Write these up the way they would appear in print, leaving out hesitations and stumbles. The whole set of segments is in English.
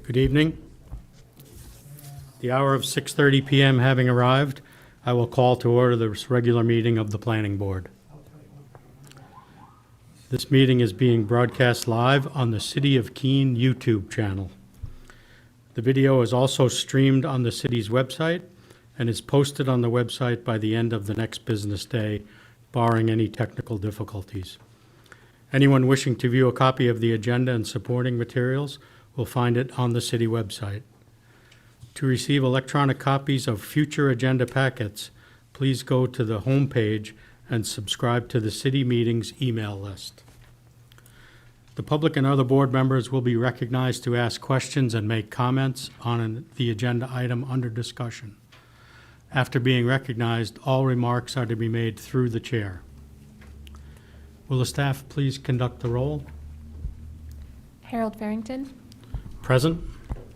Good evening. The hour of 6:30 PM having arrived, I will call to order this regular meeting of the Planning Board. This meeting is being broadcast live on the City of Keene YouTube channel. The video is also streamed on the city's website and is posted on the website by the end of the next business day, barring any technical difficulties. Anyone wishing to view a copy of the agenda and supporting materials will find it on the city website. To receive electronic copies of future agenda packets, please go to the home page and subscribe to the city meetings email list. The public and other board members will be recognized to ask questions and make comments on the agenda item under discussion. After being recognized, all remarks are to be made through the chair. Will the staff please conduct the roll? Harold Farrington, Present?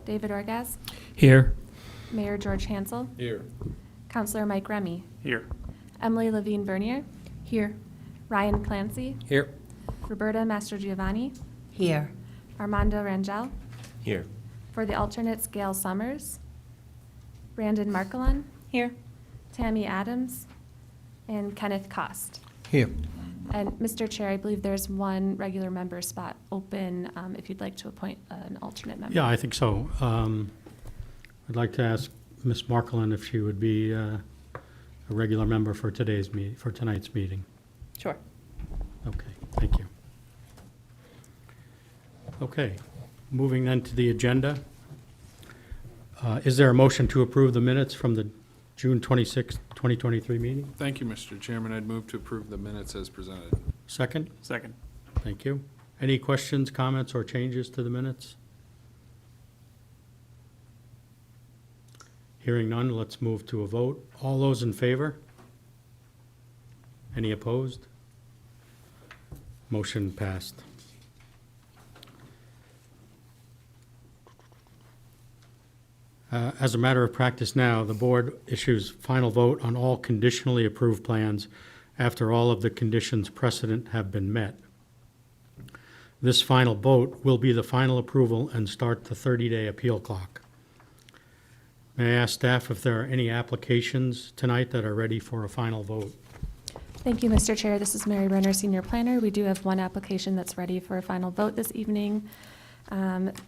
David Orgaz, Here. Mayor George Hansel, Here. Councilor Mike Remy, Here. Emily Levine Vernier, Here. Ryan Clancy, Here. Roberta Mastrogiovanni, Here. Armando Rangel. Here. For the alternates, Gail Summers, Brandon Markelon, Here. Tammy Adams, and Kenneth Cost. Here. And Mr. Chair, I believe there's one regular member spot open if you'd like to appoint an alternate member. Yeah, I think so. I'd like to ask Ms. Markelin if she would be a regular member for tonight's meeting. Sure. Okay, thank you. Okay, moving then to the agenda. Is there a motion to approve the minutes from the June 26, 2023 meeting? Thank you, Mr. Chairman. I'd move to approve the minutes as presented. Second? Second. Thank you. Any questions, comments, or changes to the minutes? Hearing none, let's move to a vote. All those in favor? Any opposed? Motion passed. As a matter of practice now, the board issues final vote on all conditionally approved plans after all of the conditions precedent have been met. This final vote will be the final approval and start the 30-day appeal clock. May I ask staff if there are any applications tonight that are ready for a final vote? Thank you, Mr. Chair. This is Mary Brenner, Senior Planner. We do have one application that's ready for a final vote this evening.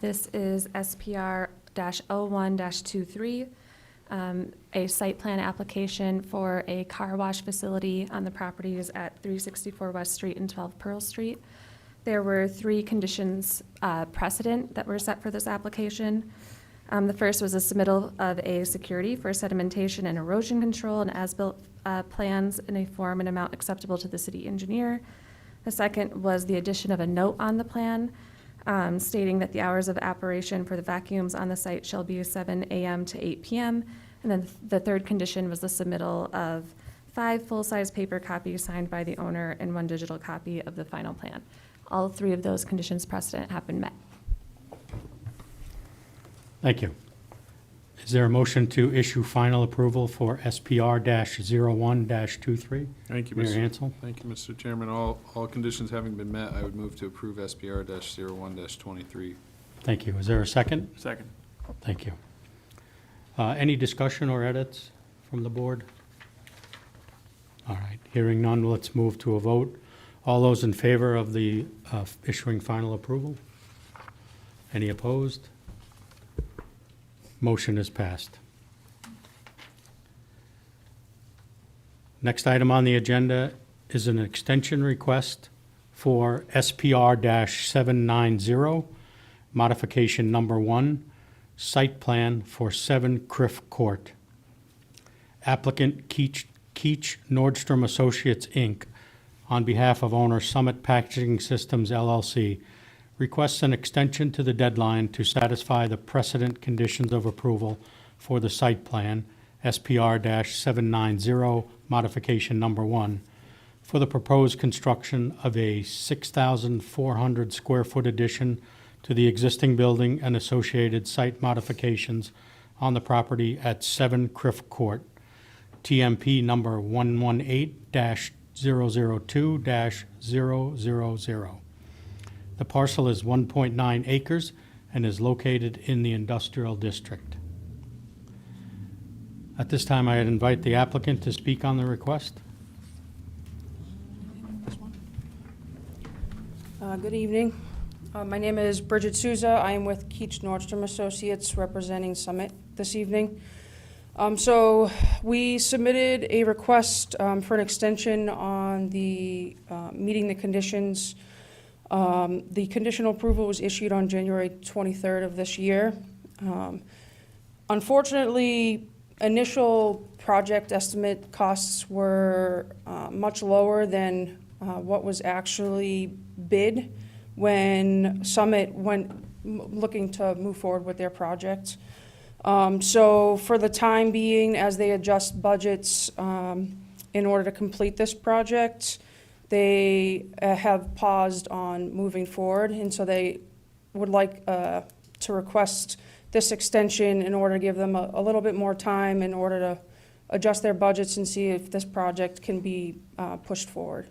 This is SPR-01-23, a site plan application for a car wash facility on the properties at 364 West Street and 12 Pearl Street. There were three conditions precedent that were set for this application. The first was a submittal of a security for sedimentation and erosion control and as-built plans in a form and amount acceptable to the city engineer. The second was the addition of a note on the plan stating that the hours of operation for the vacuums on the site shall be 7 a.m. to 8 p.m. And then the third condition was the submittal of 5 full-size paper copies signed by the owner and 1 digital copy of the final plan. All three of those conditions precedent have been met. Thank you. Is there a motion to issue final approval for SPR-01-23? Thank you, Mayor Mr. Hansel? Thank you, Mr. Chairman. All conditions having been met, I would move to approve SPR-01-23. Thank you. Is there a second? Second. Thank you. Any discussion or edits from the board? All right, hearing none, let's move to a vote. All those in favor of the issuing final approval? Any opposed? Motion is passed. Next item on the agenda is an extension request for SPR-790, modification number 1, site plan for 7 Criff Court. Applicant Keach Nordstrom Associates, Inc., on behalf of owner Summit Packaging Systems, LLC, requests an extension to the deadline to satisfy the precedent conditions of approval for the site plan, SPR-790, modification number 1, for the proposed construction of a 6,400 square foot addition to the existing building and associated site modifications on the property at 7 Criff Court, TMP number 118-002-000. The parcel is 1.9 acres and is located in the industrial district. At this time, I'd invite the applicant to speak on the request. Good evening. My name is Bridget Souza. I am with Keach Nordstrom Associates representing Summit this evening. So we submitted a request for an extension on the meeting the conditions. The conditional approval was issued on January 23rd of this year. Unfortunately, initial project estimate costs were much lower than what was actually bid when Summit went looking to move forward with their project. So for the time being, as they adjust budgets in order to complete this project, they have paused on moving forward, and so they would like to request this extension in order to give them a little bit more time in order to adjust their budgets and see if this project can be pushed forward.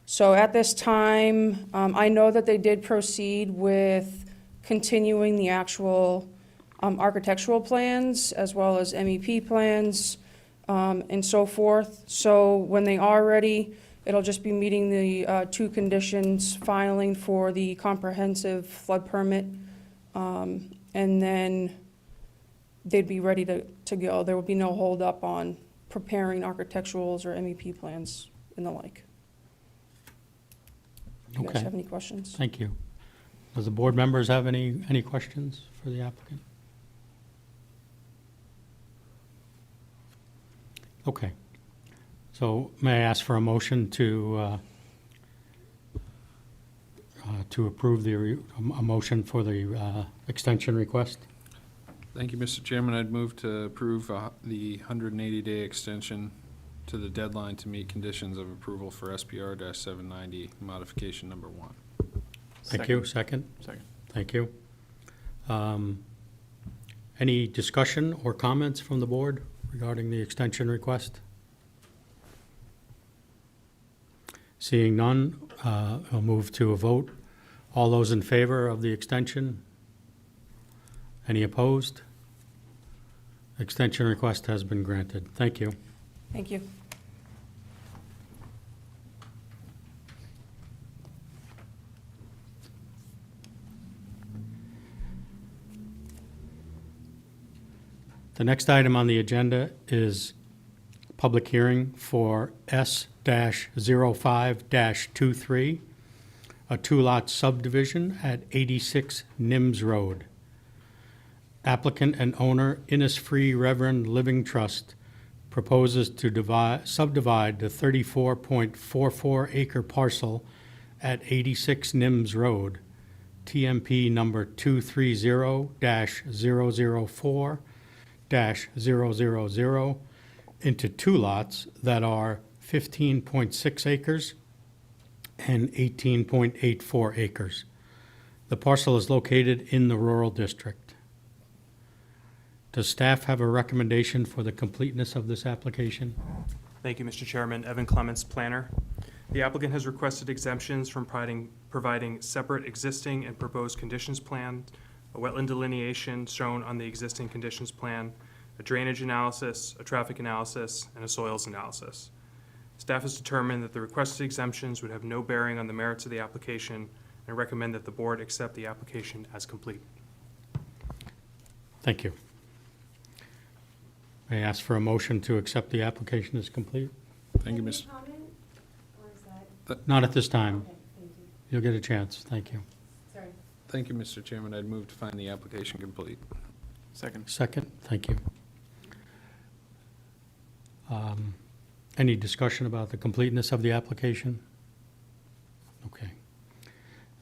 So at this time, I know that they did proceed with continuing the actual architectural plans as well as MEP plans and so forth. So when they are ready, it'll just be meeting the two conditions, filing for the comprehensive flood permit, and then they'd be ready to go. There would be no holdup on preparing architecturals or MEP plans and the like. Do you guys Okay. have any questions? Thank you. Does the board members have any questions for the applicant? Okay. So may I ask for a motion to approve a motion for the extension request? Thank you, Mr. Chairman. I'd move to approve the 180-day extension to the deadline to meet conditions of approval for SPR-790 modification number 1. Thank you. Second? Second. Thank you. Any discussion or comments from the board regarding the extension request? Seeing none, I'll move to a vote. All those in favor of the extension? Any opposed? Extension request has been granted. Thank you. Thank you. The next item on the agenda is public hearing for S-05-23, a two-lot subdivision at 86 Nims Road. Applicant and owner Innisfree Reverend Living Trust proposes to subdivide the 34.44 acre parcel at 86 Nims Road, TMP number 230-004-000, into two lots that are 15.6 acres and 18.84 acres. The parcel is located in the rural district. Does staff have a recommendation for the completeness of this application? Thank you, Mr. Chairman. Evan Clements, planner. The applicant has requested exemptions from providing separate existing and proposed conditions plan, a wetland delineation shown on the existing conditions plan, a drainage analysis, a traffic analysis, and a soils analysis. Staff has determined that the requested exemptions would have no bearing on the merits of the application and recommend that the board accept the application as complete. Thank you. May I ask for a motion to accept the application as complete? Thank you, Mr. Not at this time. You'll get a chance. Thank you. Thank you, Mr. Chairman. I'd move to find the application complete. Second. Second, thank you. Any discussion about the completeness of the application? Okay.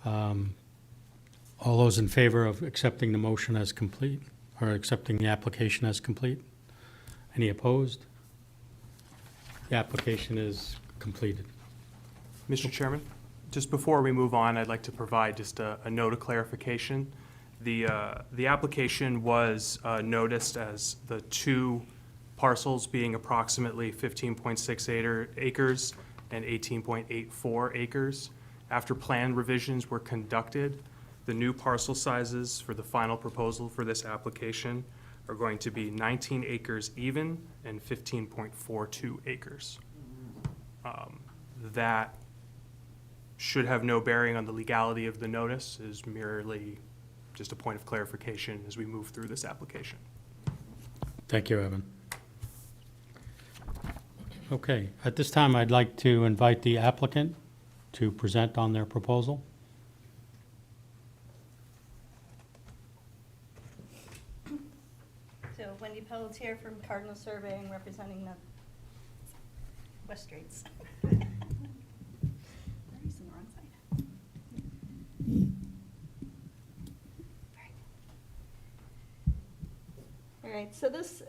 All those in favor of accepting the motion as complete, or accepting the application as complete? Any opposed? The application is completed. Mr. Chairman, just before we move on, I'd like to provide just a note of clarification. The application was noticed as the two parcels being approximately 15.6 acres and 18.84 acres. After plan revisions were conducted, The new parcel sizes for the final proposal for this application are going to be 19 acres even and 15.42 acres. That should have no bearing on the legality of the notice, is merely just a point of clarification as we move through this application. Thank you, Evan. Okay, at this time, I'd like to invite the applicant to present on their proposal. So Wendy Pellet's here from Cardinal Surveying, representing the West Straits. I'm using the wrong side. All right, so this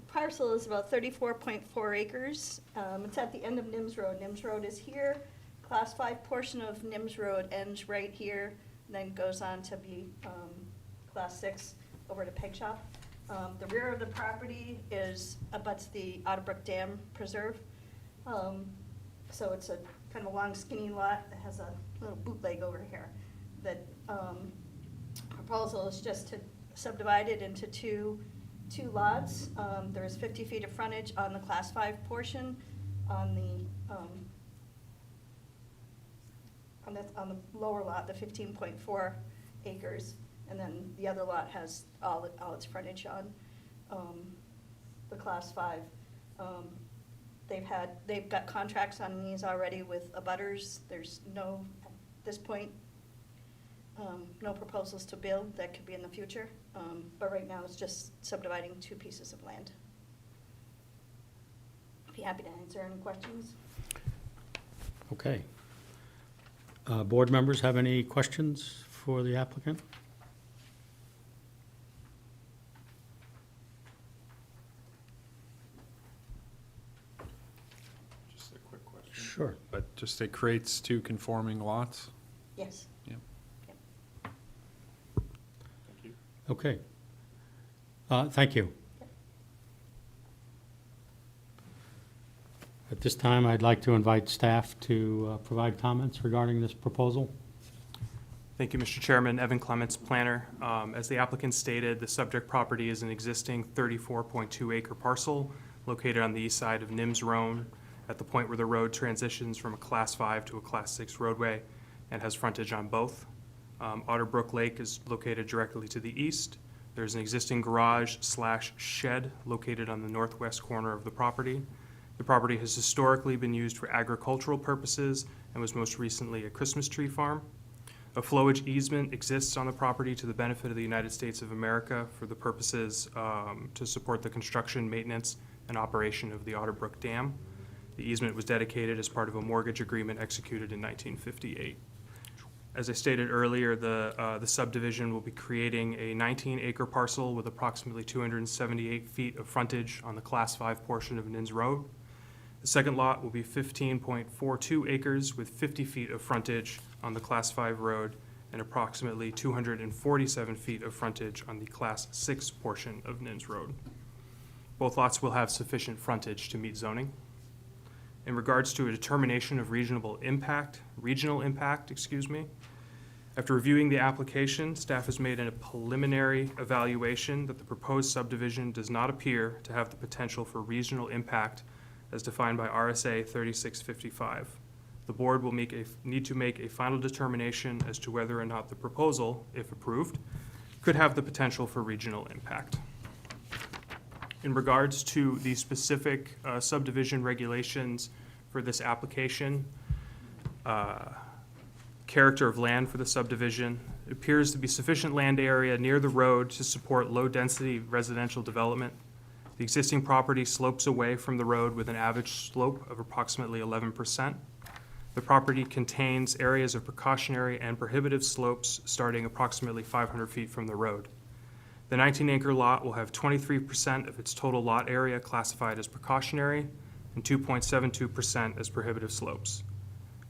parcel is about 34.4 acres. It's at the end of Nims Road. Nims Road is here. Class 5 portion of Nims Road ends right here, and then goes on to be Class 6 over to Peg Shop. The rear of the property abuts the Otterbrook Dam Preserve. So it's a kind of a long skinny lot that has a little bootleg over here. The proposal is just to subdivide it into two lots. There's 50 feet of frontage on the Class 5 portion on the lower lot, the 15.4 acres. And then the other lot has all its frontage on the Class 5. They've got contracts on these already with abutters. There's no, at this point, no proposals to build. That could be in the future. But right now, it's just subdividing two pieces of land. I'd be happy to answer any questions. Okay. Board members have any questions for the applicant? Just a quick question. Sure. But just it creates two conforming lots? Yes. Yep. Yep. Thank you. Okay. Thank you. At this time, I'd like to invite staff to provide comments regarding this proposal. Thank you, Mr. Chairman. Evan Clements, planner. As the applicant stated, the subject property is an existing 34.2 acre parcel located on the east side of Nims Road at the point where the road transitions from a Class 5 to a Class 6 roadway and has frontage on both. Otterbrook Lake is located directly to the east. There's an existing garage/shed located on the northwest corner of the property. The property has historically been used for agricultural purposes and was most recently a Christmas tree farm. A flowage easement exists on the property to the benefit of the United States of America for the purposes to support the construction, maintenance, and operation of the Otterbrook Dam. The easement was dedicated as part of a mortgage agreement executed in 1958. As I stated earlier, the subdivision will be creating a 19-acre parcel with approximately 278 feet of frontage on the Class 5 portion of Nims Road. The second lot will be 15.42 acres with 50 feet of frontage on the Class 5 road and approximately 247 feet of frontage on the Class 6 portion of Nims Road. Both lots will have sufficient frontage to meet zoning. In regards to a determination of regional impact, after reviewing the application, staff has made a preliminary evaluation that the proposed subdivision does not appear to have the potential for regional impact as defined by RSA 3655. The board will need to make a final determination as to whether or not the proposal, if approved, could have the potential for regional impact. In regards to the specific subdivision regulations for this application, character of land for the subdivision, it appears to be sufficient land area near the road to support low-density residential development. The existing property slopes away from the road with an average slope of approximately 11%. The property contains areas of precautionary and prohibitive slopes starting approximately 500 feet from the road. The 19-acre lot will have 23% of its total lot area classified as precautionary and 2.72% as prohibitive slopes.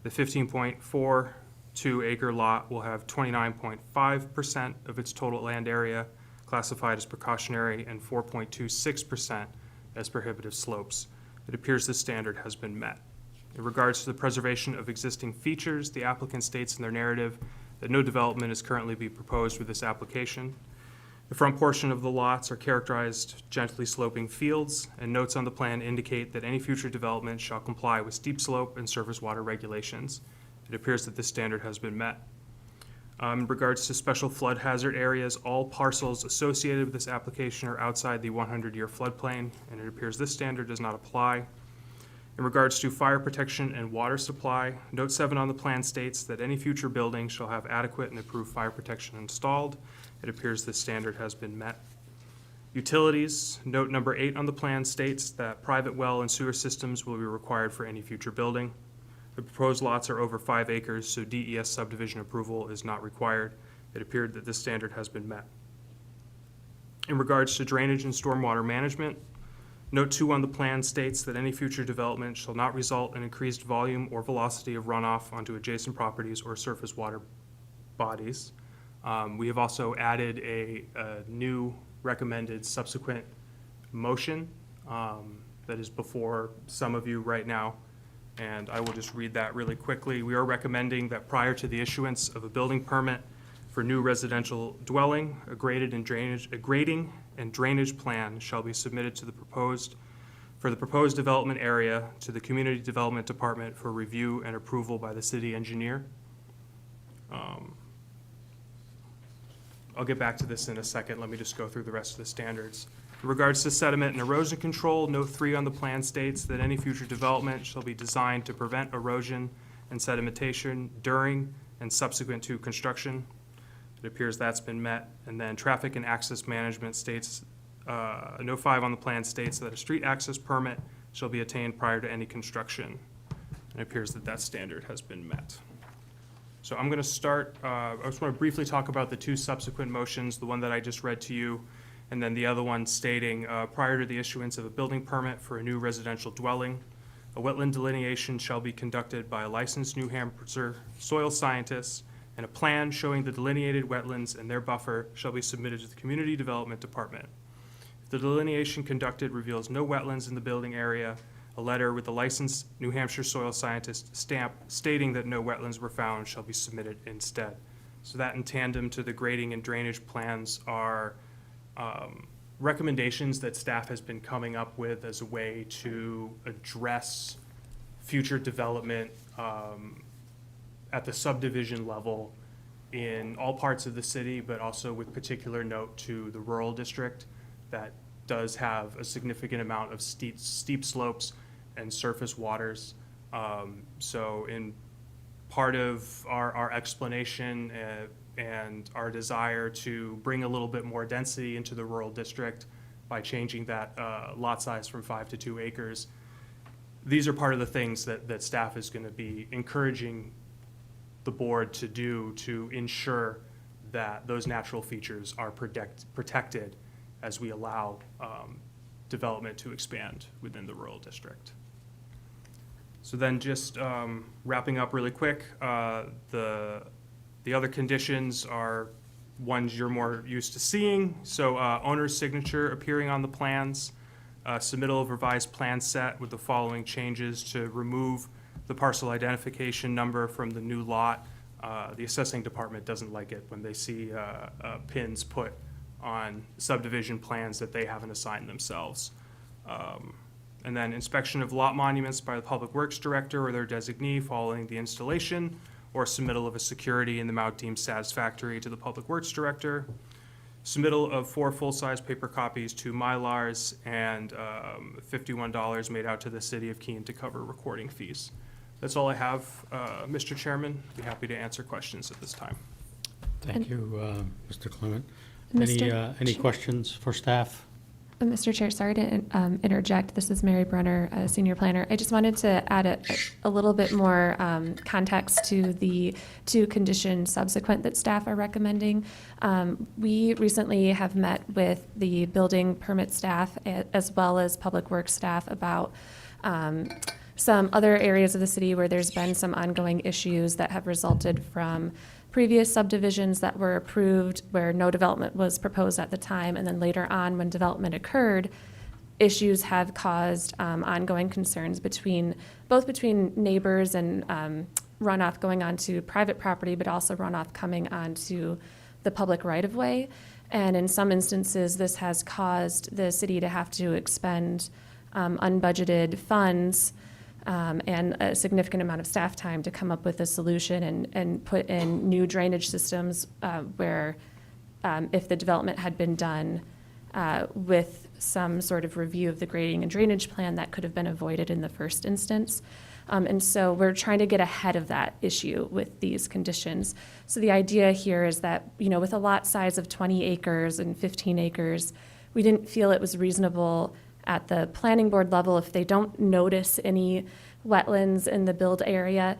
The 15.42-acre lot will have 29.5% of its total land area classified as precautionary and 4.26% as prohibitive slopes. It appears this standard has been met. In regards to the preservation of existing features, the applicant states in their narrative that no development is currently being proposed with this application. The front portion of the lots are characterized gently sloping fields, and notes on the plan indicate that any future development shall comply with steep slope and surface water regulations. It appears that this standard has been met. In regards to special flood hazard areas, all parcels associated with this application are outside the 100-year floodplain, and it appears this standard does not apply. In regards to fire protection and water supply, note 7 on the plan states that any future building shall have adequate and approved fire protection installed. It appears this standard has been met. Utilities, note number 8 on the plan states that private well and sewer systems will be required for any future building. The proposed lots are over 5 acres, so DES subdivision approval is not required. It appeared that this standard has been met. In regards to drainage and stormwater management, note 2 on the plan states that any future development shall not result in increased volume or velocity of runoff onto adjacent properties or surface water bodies. We have also added a new recommended subsequent motion that is before some of you right now, and I will just read that really quickly. We are recommending that prior to the issuance of a building permit for new residential dwelling, a grading and drainage plan shall be submitted to the proposed development area to the Community Development Department for review and approval by the city engineer. I'll get back to this in a second. Let me just go through the rest of the standards. In regards to sediment and erosion control, note 3 on the plan states that any future development shall be designed to prevent erosion and sedimentation during and subsequent to construction. It appears that's been met. And then traffic and access management states, note 5 on the plan states that a street access permit shall be attained prior to any construction. It appears that that standard has been met. So I'm going to start, I just want to briefly talk about the 2 subsequent motions, the one that I just read to you, and then the other one stating, prior to the issuance of a building permit for a new residential dwelling, a wetland delineation shall be conducted by a licensed New Hampshire soil scientist, and a plan showing the delineated wetlands and their buffer shall be submitted to the Community Development Department. If the delineation conducted reveals no wetlands in the building area, a letter with the licensed New Hampshire soil scientist stamp stating that no wetlands were found shall be submitted instead. So that, in tandem to the grading and drainage plans, are recommendations that staff has been coming up with as a way to address future development at the subdivision level in all parts of the city, but also with particular note to the rural district that does have a significant amount of steep slopes and surface waters. So in part of our explanation and our desire to bring a little bit more density into the rural district by changing that lot size from 5 to 2 acres, these are part of the things that staff is going to be encouraging the board to do to ensure that those natural features are protected as we allow development to expand within the rural district. So then just wrapping up really quick, the other conditions are ones you're more used to seeing. So owner's signature appearing on the plans, submittal of revised plan set with the following changes to remove the parcel identification number from the new lot. The assessing department doesn't like it when they see pins put on subdivision plans that they haven't assigned themselves. And then inspection of lot monuments by the Public Works Director or their designee following the installation, or submittal of a security in the amount deemed satisfactory to the Public Works Director. Submittal of 4 full-size paper copies to Mylars, and $51 made out to the City of Keene to cover recording fees. That's all I have, Mr. Chairman. I'd be happy to answer questions at this time. Thank you, Mr. Clement. Mr. Any questions for staff? Mr. Chair, sorry to interject. This is Mary Brenner, Senior Planner. I just wanted to add a little bit more context to the 2 conditions subsequent that staff are recommending. We recently have met with the building permit staff as well as Public Works staff about some other areas of the city where there's been some ongoing issues that have resulted from previous subdivisions that were approved where no development was proposed at the time, and then later on when development occurred, issues have caused ongoing concerns both between neighbors and runoff going onto private property, but also runoff coming onto the public right-of-way. And in some instances, this has caused the city to have to expend unbudgeted funds and a significant amount of staff time to come up with a solution and put in new drainage systems where if the development had been done with some sort of review of the grading and drainage plan, that could have been avoided in the first instance. And so we're trying to get ahead of that issue with these conditions. So the idea here is that, with a lot size of 20 acres and 15 acres, we didn't feel it was reasonable at the planning board level, if they don't notice any wetlands in the build area,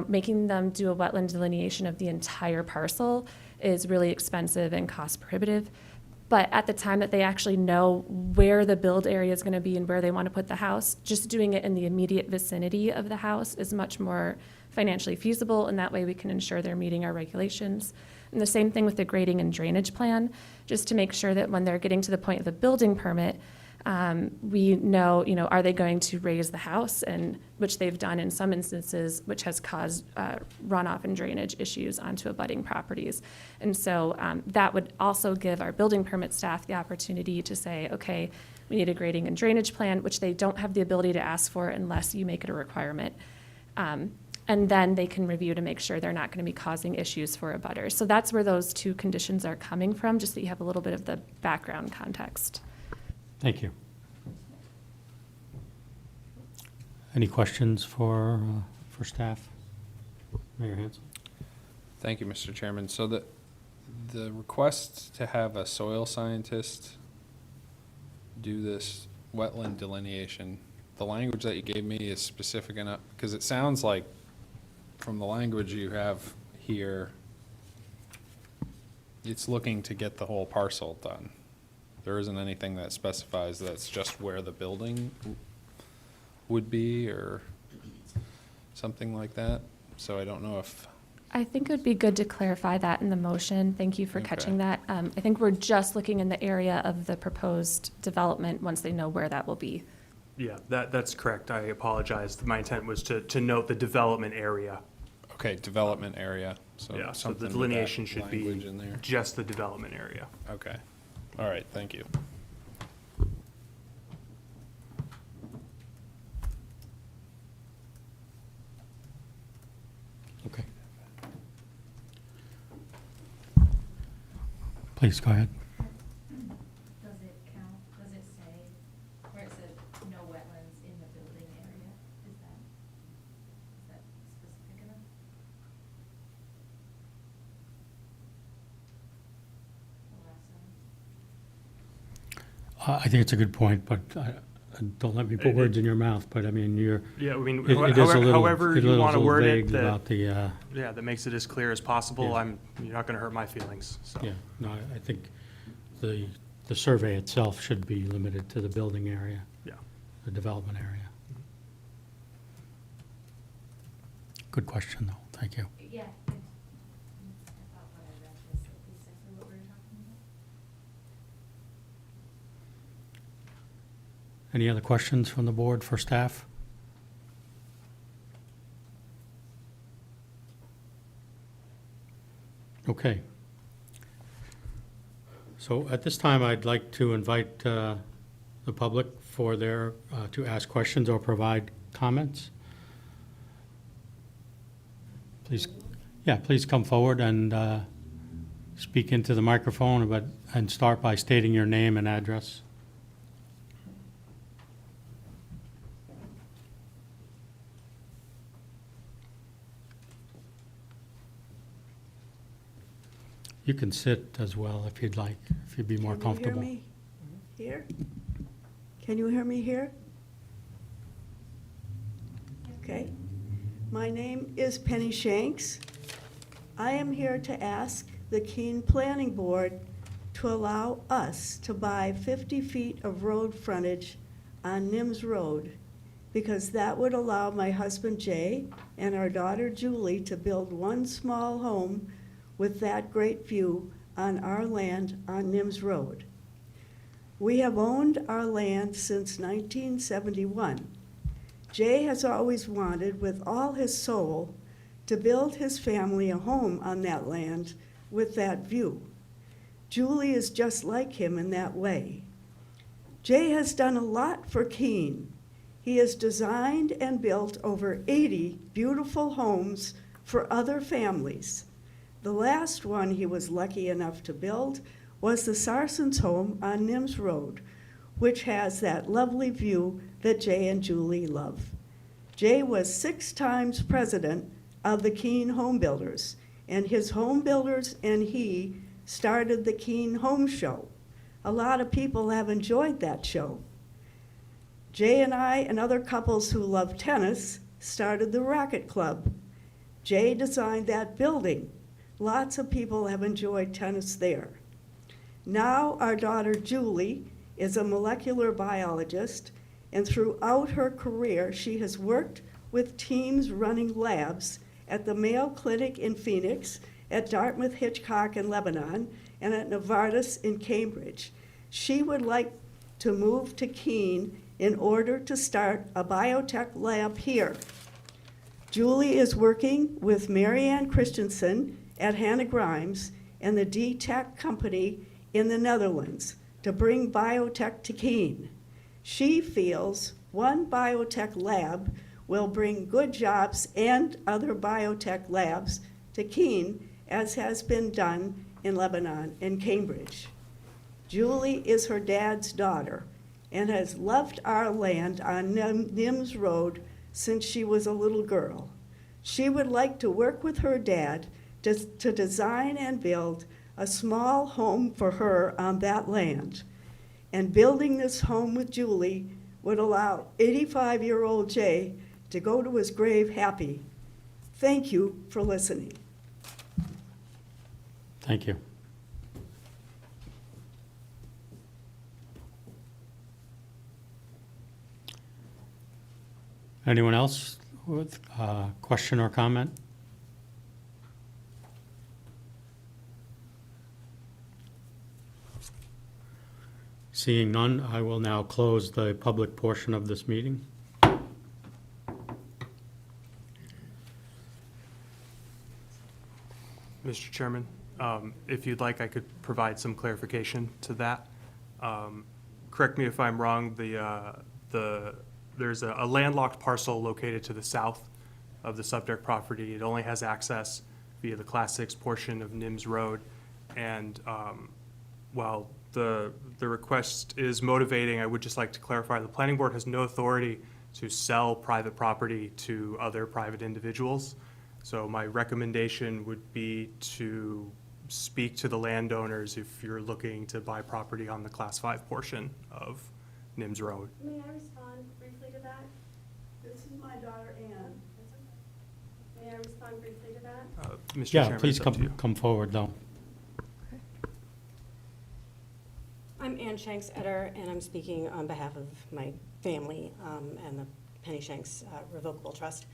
making them do a wetland delineation of the entire parcel is really expensive and cost prohibitive. But at the time that they actually know where the build area is going to be and where they want to put the house, just doing it in the immediate vicinity of the house is much more financially feasible, and that way we can ensure they're meeting our regulations. And the same thing with the grading and drainage plan, just to make sure that when they're getting to the point of the building permit, we know, are they going to raise the house, and which they've done in some instances, which has caused runoff and drainage issues onto abutting properties. And so that would also give our building permit staff the opportunity to say, okay, we need a grading and drainage plan, which they don't have the ability to ask for unless you make it a requirement. And then they can review to make sure they're not going to be causing issues for abutters. So that's where those two conditions are coming from, just so you have a little bit of the background context. Thank you. Any questions for staff? Mayor Hanson? Thank you, Mr. Chairman. So the request to have a soil scientist do this wetland delineation, the language that you gave me is specific enough, because it sounds like from the language you have here, it's looking to get the whole parcel done. There isn't anything that specifies that's just where the building would be or something like that. So I don't know if, I think it would be good to clarify that in the motion. Thank you for Okay. catching that. I think we're just looking in the area of the proposed development once they know where that will be. Yeah, that's correct. I apologize. My intent was to note the development area. okay, development area. So Yeah, so something the with delineation that should be language in there. just the development area. Okay. All right, thank you. Okay. Please, go ahead. Does it count, does it say, where it says no wetlands in the building area? Is that specific enough? The last sentence? I think it's a good point, but don't let me put words in your mouth, but I mean, you're, Yeah, I mean, it is a little, however it is you a want to little word it, vague about the, yeah, that makes it as clear as possible. Yeah. You're not going to hurt my feelings, so. yeah, no, I think the survey itself should be limited to the building area, Yeah. the development area. Good question, though, thank you. Yeah. I thought when I read this, that's exactly what we were talking about. Any other questions from the board for staff? Okay. So at this time, I'd like to invite the public for their, to ask questions or provide comments. Please, yeah, please come forward and speak into the microphone, and start by stating your name and address. You can sit as well if you'd like, if you'd be more comfortable. Can you hear me here? Can you hear me here? Okay. My name is Penny Shanks. I am here to ask the Keene Planning Board to allow us to buy 50 feet of road frontage on Nims Road, because that would allow my husband Jay and our daughter Julie to build one small home with that great view on our land on Nims Road. We have owned our land since 1971. Jay has always wanted, with all his soul, to build his family a home on that land with that view. Julie is just like him in that way. Jay has done a lot for Keene. He has designed and built over 80 beautiful homes for other families. The last one he was lucky enough to build was the Sarson's home on Nims Road, which has that lovely view that Jay and Julie love. Jay was 6 times president of the Keene Home Builders, and his home builders and he started the Keene Home Show. A lot of people have enjoyed that show. Jay and I and other couples who love tennis started the Racket Club. Jay designed that building. Lots of people have enjoyed tennis there. Now our daughter Julie is a molecular biologist, and throughout her career she has worked with teams running labs at the Mayo Clinic in Phoenix, at Dartmouth Hitchcock in Lebanon, and at Novartis in Cambridge. She would like to move to Keene in order to start a biotech lab here. Julie is working with Marianne Christensen at Hannah Grimes and the D-Tech company in the Netherlands to bring biotech to Keene. She feels one biotech lab will bring good jobs and other biotech labs to Keene, as has been done in Lebanon and Cambridge. Julie is her dad's daughter and has loved our land on Nims Road since she was a little girl. She would like to work with her dad to design and build a small home for her on that land. And building this home with Julie would allow 85-year-old Jay to go to his grave happy. Thank you for listening. Thank you. Anyone else with a question or comment? Seeing none, I will now close the public portion of this meeting. Mr. Chairman, if you'd like, I could provide some clarification to that. Correct me if I'm wrong, there's a landlocked parcel located to the south of the subject property. It only has access via the Class 6 portion of Nims Road. And while the request is motivating, I would just like to clarify, the planning board has no authority to sell private property to other private individuals. So my recommendation would be to speak to the landowners if you're looking to buy property on the Class 5 portion of Nims Road. May I respond briefly to that? This is my daughter Ann. May I respond briefly to that? Mr. Yeah, Chairman, please it's up to you. come forward, though. I'm Ann Shanks Etter, and I'm speaking on behalf of my family and the Penny Shanks Revocable Trust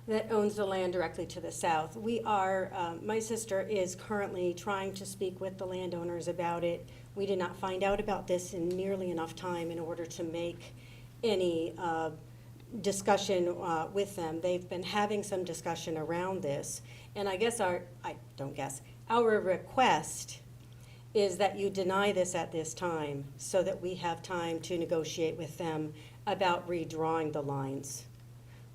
that owns the land directly to the south. We are, my sister is currently trying to speak with the landowners about it. We did not find out about this in nearly enough time in order to make any discussion with them. They've been having some discussion around this, and I guess our request is that you deny this at this time so that we have time to negotiate with them about redrawing the lines.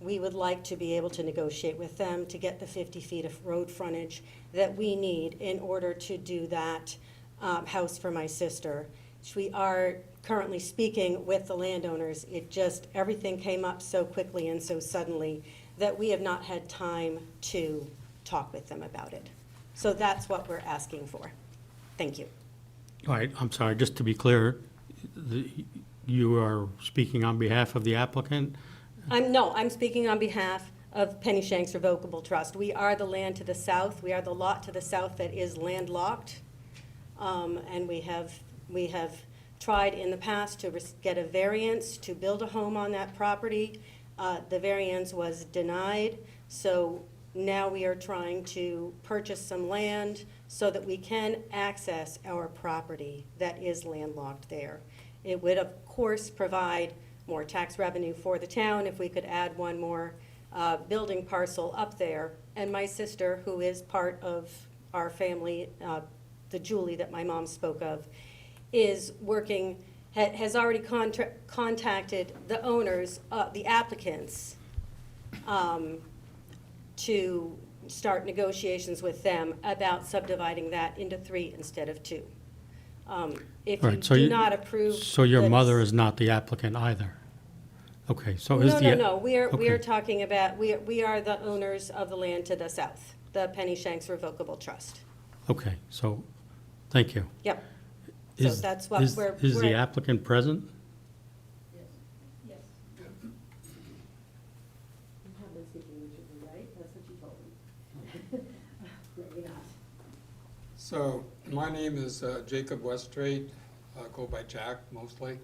We would like to be able to negotiate with them to get the 50 feet of road frontage that we need in order to do that house for my sister. We are currently speaking with the landowners. It just, everything came up so quickly and so suddenly that we have not had time to talk with them about it. So that's what we're asking for. Thank you. All right, I'm sorry, just to be clear, you are speaking on behalf of the applicant? I'm speaking on behalf of Penny Shanks Revocable Trust. We are the land to the south. We are the lot to the south that is landlocked. And we have tried in the past to get a variance to build a home on that property. The variance was denied, so now we are trying to purchase some land so that we can access our property that is landlocked there. It would, of course, provide more tax revenue for the town if we could add one more building parcel up there. And my sister, who is part of our family, the Julie that my mom spoke of, is working, has already contacted the owners, the applicants, to start negotiations with them about subdividing that into 3 instead of 2. If you Right, so do not approve. So your this- mother is not the applicant either? Okay, so is No, the... no, no, we are Okay. talking about, we are the owners of the land to the south, the Penny Shanks Revocable Trust. Okay, so, thank you. Yep. So Is- that's what is- we're. Is the we're- applicant present? Yes. So, my name is Jacob Weststraight, go by Jack mostly.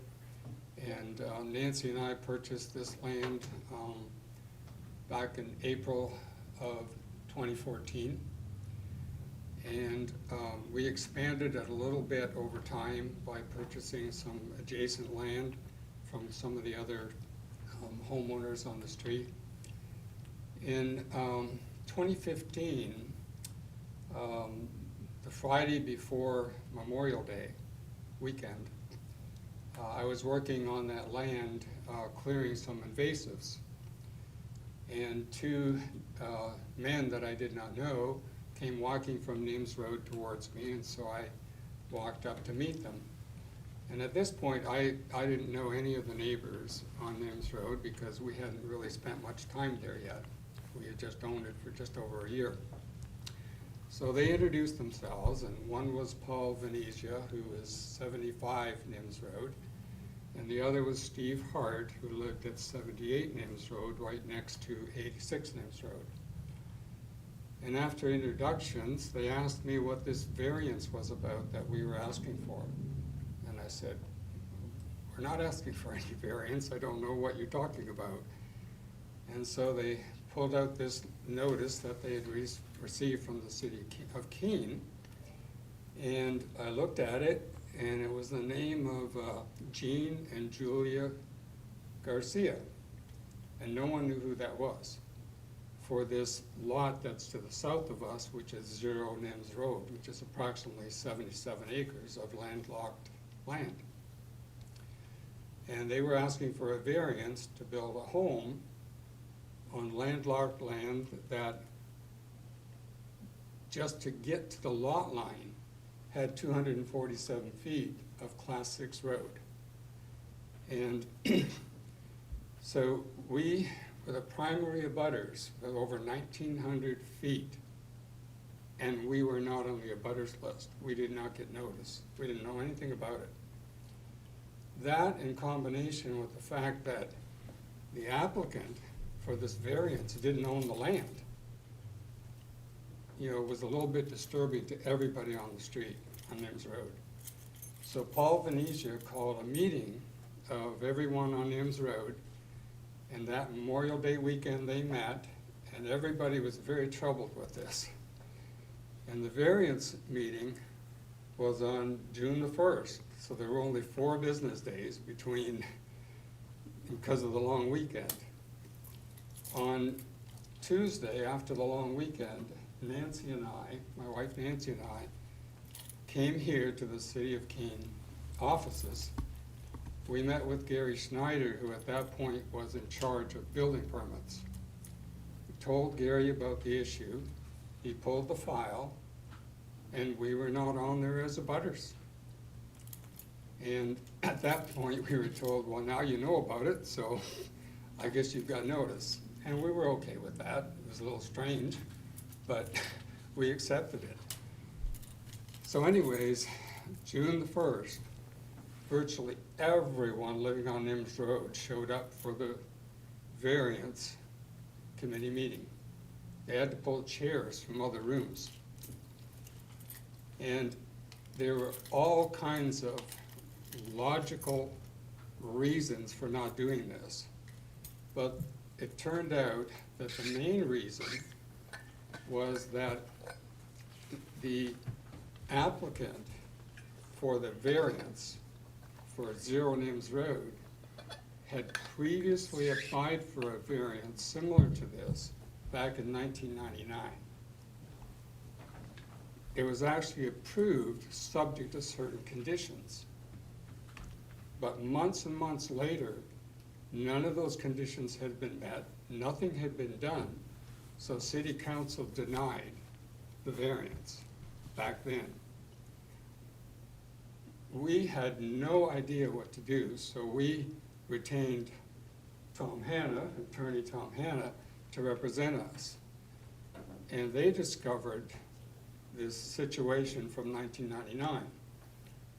And Nancy and I purchased this land back in April of 2014. And we expanded it a little bit over time by purchasing some adjacent land from some of the other homeowners on the street. In 2015, the Friday before Memorial Day weekend, I was working on that land, clearing some invasives. And 2 men that I did not know came walking from Nims Road towards me, and so I walked up to meet them. And at this point, I didn't know any of the neighbors on Nims Road because we hadn't really spent much time there yet. We had just owned it for just over a year. So they introduced themselves, and one was Paul Venezia, who was 75 Nims Road, and the other was Steve Hart, who lived at 78 Nims Road, right next to 86 Nims Road. And after introductions, they asked me what this variance was about that we were asking for. And I said, we're not asking for any variance, I don't know what you're talking about. And so they pulled out this notice that they had received from the city of Keene. And I looked at it, and it was the name of Jean and Julia Garcia. And no one knew who that was for this lot that's to the south of us, which is 0 Nims Road, which is approximately 77 acres of landlocked land. And they were asking for a variance to build a home on landlocked land that, just to get to the lot line, had 247 feet of Class 6 road. And so we were the primary abutters with over 1,900 feet, and we were not on the abutters list. We did not get notice. We didn't know anything about it. That, in combination with the fact that the applicant for this variance didn't own the land, was a little bit disturbing to everybody on the street on Nims Road. So Paul Venezia called a meeting of everyone on Nims Road, and that Memorial Day weekend they met, and everybody was very troubled with this. And the variance meeting was on June the 1st, so there were only 4 business days because of the long weekend. On Tuesday, after the long weekend, Nancy and I, my wife Nancy and I, came here to the City of Keene offices. We met with Gary Schneider, who at that point was in charge of building permits. We told Gary about the issue. He pulled the file, and we were not on there as abutters. And at that point, we were told, well, now you know about it, so I guess you've got notice. And we were okay with that. It was a little strange, but we accepted it. So anyways, June the 1st, virtually everyone living on Nims Road showed up for the variance committee meeting. They had to pull chairs from other rooms. And there were all kinds of logical reasons for not doing this. But it turned out that the main reason was that the applicant for the variance for 0 Nims Road had previously applied for a variance similar to this back in 1999. It was actually approved subject to certain conditions. But months and months later, none of those conditions had been met, nothing had been done, so city council denied the variance back then. We had no idea what to do, so we retained Tom Hanna, attorney Tom Hanna, to represent us. And they discovered this situation from 1999.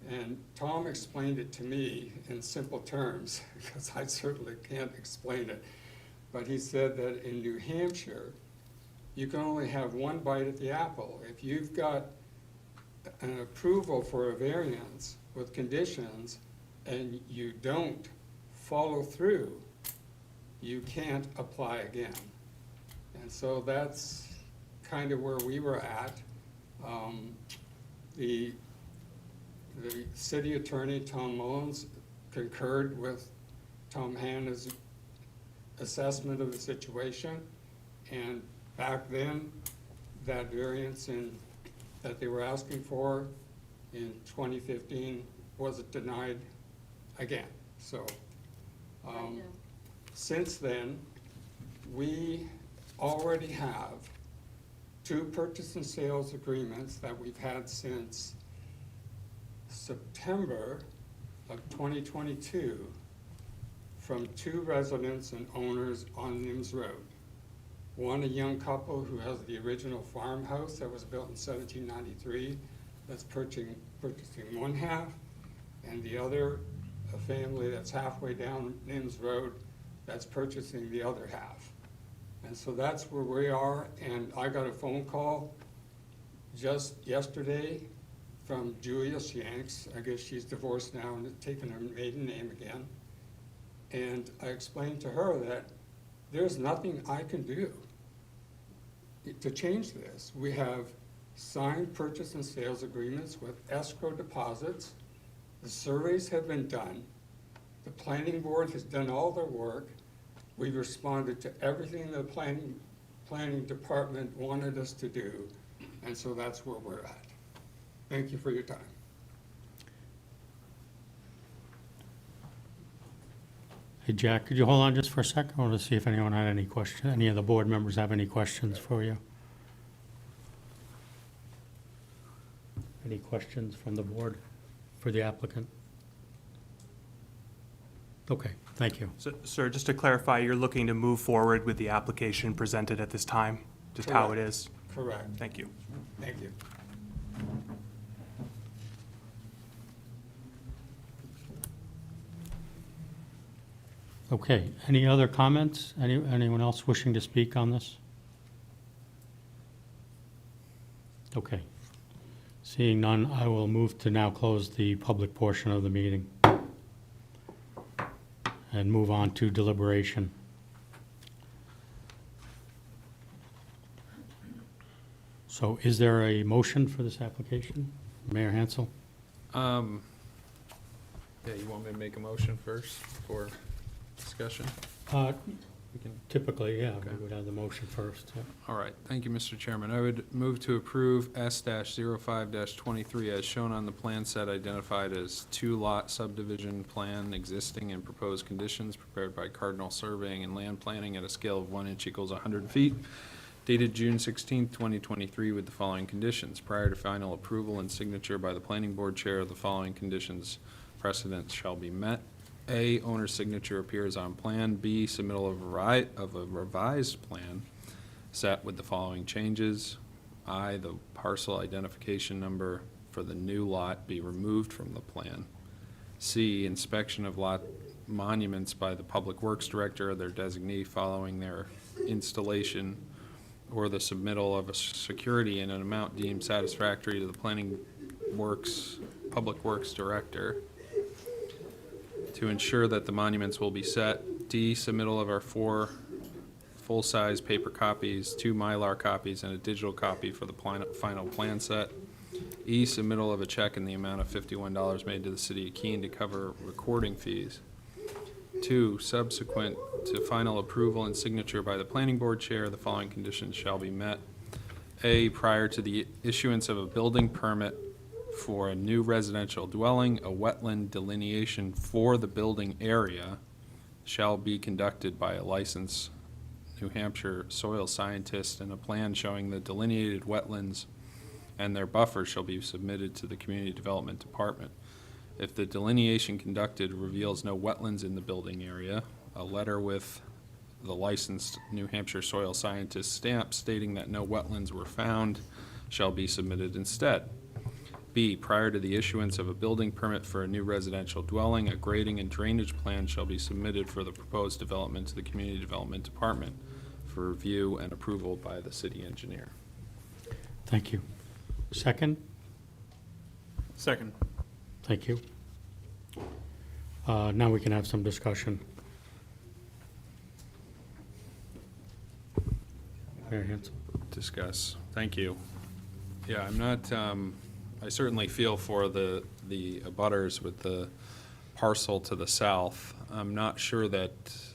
And Tom explained it to me in simple terms, because I certainly can't explain it. But he said that in New Hampshire, you can only have one bite at the apple. If you've got an approval for a variance with conditions and you don't follow through, you can't apply again. And so that's kind of where we were at. The city attorney, Tom Mullins, concurred with Tom Hanna's assessment of the situation. And back then, that variance that they were asking for in 2015 was denied again. So since then, we already have 2 purchase and sales agreements that we've had since September of 2022 from 2 residents and owners on Nims Road. One, a young couple who has the original farmhouse that was built in 1793 that's purchasing one half, and the other, a family that's halfway down Nims Road that's purchasing the other half. And so that's where we are, and I got a phone call just yesterday from Julia Shanks. I guess she's divorced now and taken her maiden name again. And I explained to her that there's nothing I can do to change this. We have signed purchase and sales agreements with escrow deposits. The surveys have been done. The planning board has done all their work. We've responded to everything the planning department wanted us to do. And so that's where we're at. Thank you for your time. Hey, Jack, could you hold on just for a second? I want to see if anyone had any question, any of the board members have any questions for you. Any questions from the board for the applicant? Okay, thank you. So, sir, just to clarify, you're looking to move forward with the application presented at this time, just how it Correct. is? Correct. Thank you. Thank you. Okay, any other comments? Anyone else wishing to speak on this? Okay. Seeing none, I will move to now close the public portion of the meeting and move on to deliberation. So is there a motion for this application? Mayor Hansel? Yeah, you want me to make a motion first for discussion? We can. Typically, yeah, Okay. we would have the motion first. Yeah. All right, thank you, Mr. Chairman. I would move to approve S-05-23 as shown on the plan set identified as 2-lot subdivision plan, existing and proposed conditions prepared by Cardinal Surveying and Land Planning at a scale of 1 inch equals 100 feet, dated June 16, 2023, with the following conditions. Prior to final approval and signature by the planning board chair, the following conditions precedents shall be met. A, owner's signature appears on plan. B, submittal of a revised plan set with the following changes. I, the parcel identification number for the new lot be removed from the plan. C, inspection of lot monuments by the Public Works Director or their designee following their installation, or the submittal of a security in an amount deemed satisfactory to the Public Works Director to ensure that the monuments will be set. D, submittal of our 4 full-size paper copies, 2 Mylar copies, and a digital copy for the final plan set. E, submittal of a check in the amount of $51 made to the city of Keene to cover recording fees. 2, subsequent to final approval and signature by the planning board chair, the following conditions shall be met. A, prior to the issuance of a building permit for a new residential dwelling, a wetland delineation for the building area shall be conducted by a licensed New Hampshire soil scientist, and a plan showing the delineated wetlands and their buffers shall be submitted to the Community Development Department. If the delineation conducted reveals no wetlands in the building area, a letter with the licensed New Hampshire soil scientist stamp stating that no wetlands were found shall be submitted instead. B, prior to the issuance of a building permit for a new residential dwelling, a grading and drainage plan shall be submitted for the proposed development to the Community Development Department for review and approval by the city engineer. Thank you. Second? Second. Thank you. Now we can have some discussion. Mayor Hanson. Discuss. Thank you. Yeah, I'm not, I certainly feel for the abutters with the parcel to the south. I'm not sure that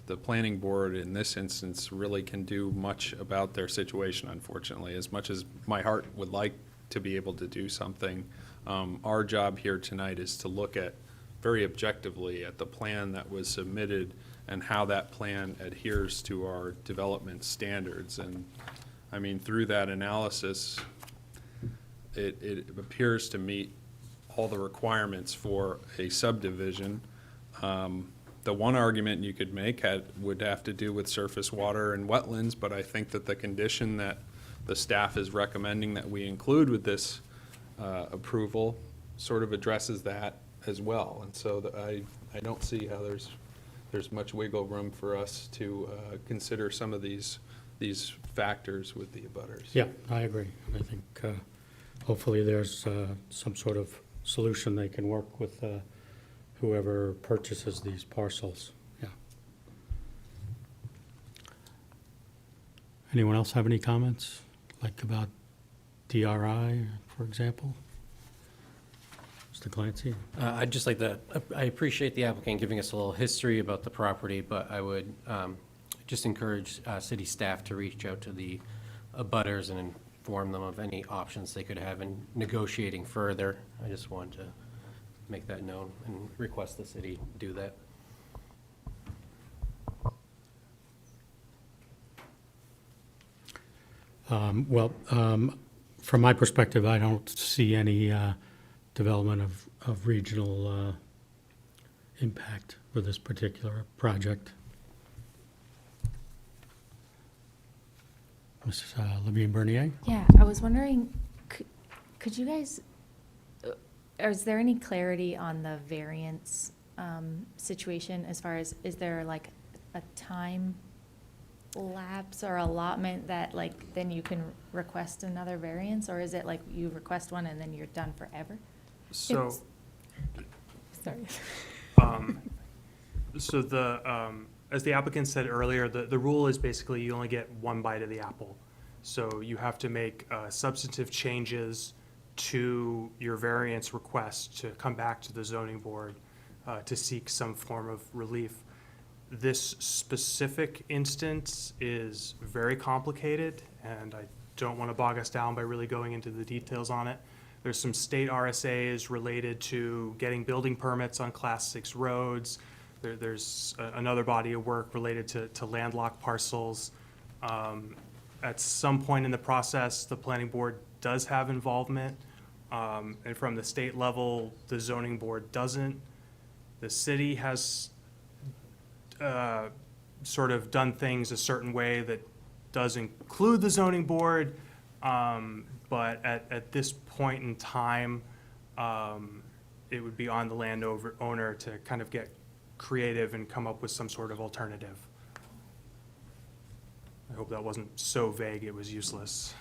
the planning board in this instance really can do much about their situation, unfortunately. As much as my heart would like to be able to do something, our job here tonight is to look at very objectively at the plan that was submitted and how that plan adheres to our development standards. And I mean, through that analysis, it appears to meet all the requirements for a subdivision. The one argument you could make would have to do with surface water and wetlands, but I think that the condition that the staff is recommending that we include with this approval sort of addresses that as well. And so I don't see how there's much wiggle room for us to consider some of these factors with the abutters. Yeah, I agree. I think hopefully there's some sort of solution they can work with whoever purchases these parcels. Yeah. Anyone else have any comments, like about DRI, for example? Mr. Clancy? I'd just like to, I appreciate the applicant giving us a little history about the property, but I would just encourage city staff to reach out to the abutters and inform them of any options they could have in negotiating further. I just wanted to make that known and request the city do that. From my perspective, I don't see any development of regional impact for this particular project. Mrs. Levine Bernier? Yeah, I was wondering, could you guys, is there any clarity on the variance situation as far as, is there like a time lapse or allotment that like, then you can request another variance? Or is it like you request one and then you're done forever? So, Sorry. so as the applicant said earlier, the rule is basically you only get one bite of the apple. So you have to make substantive changes to your variance request to come back to the zoning board to seek some form of relief. This specific instance is very complicated, and I don't want to bog us down by really going into the details on it. There's some state RSAs related to getting building permits on Class 6 roads. There's another body of work related to landlocked parcels. At some point in the process, the planning board does have involvement, and from the state level, the zoning board doesn't. The city has sort of done things a certain way that does include the zoning board, but at this point in time, it would be on the landowner to kind of get creative and come up with some sort of alternative. I hope that wasn't so vague it was useless.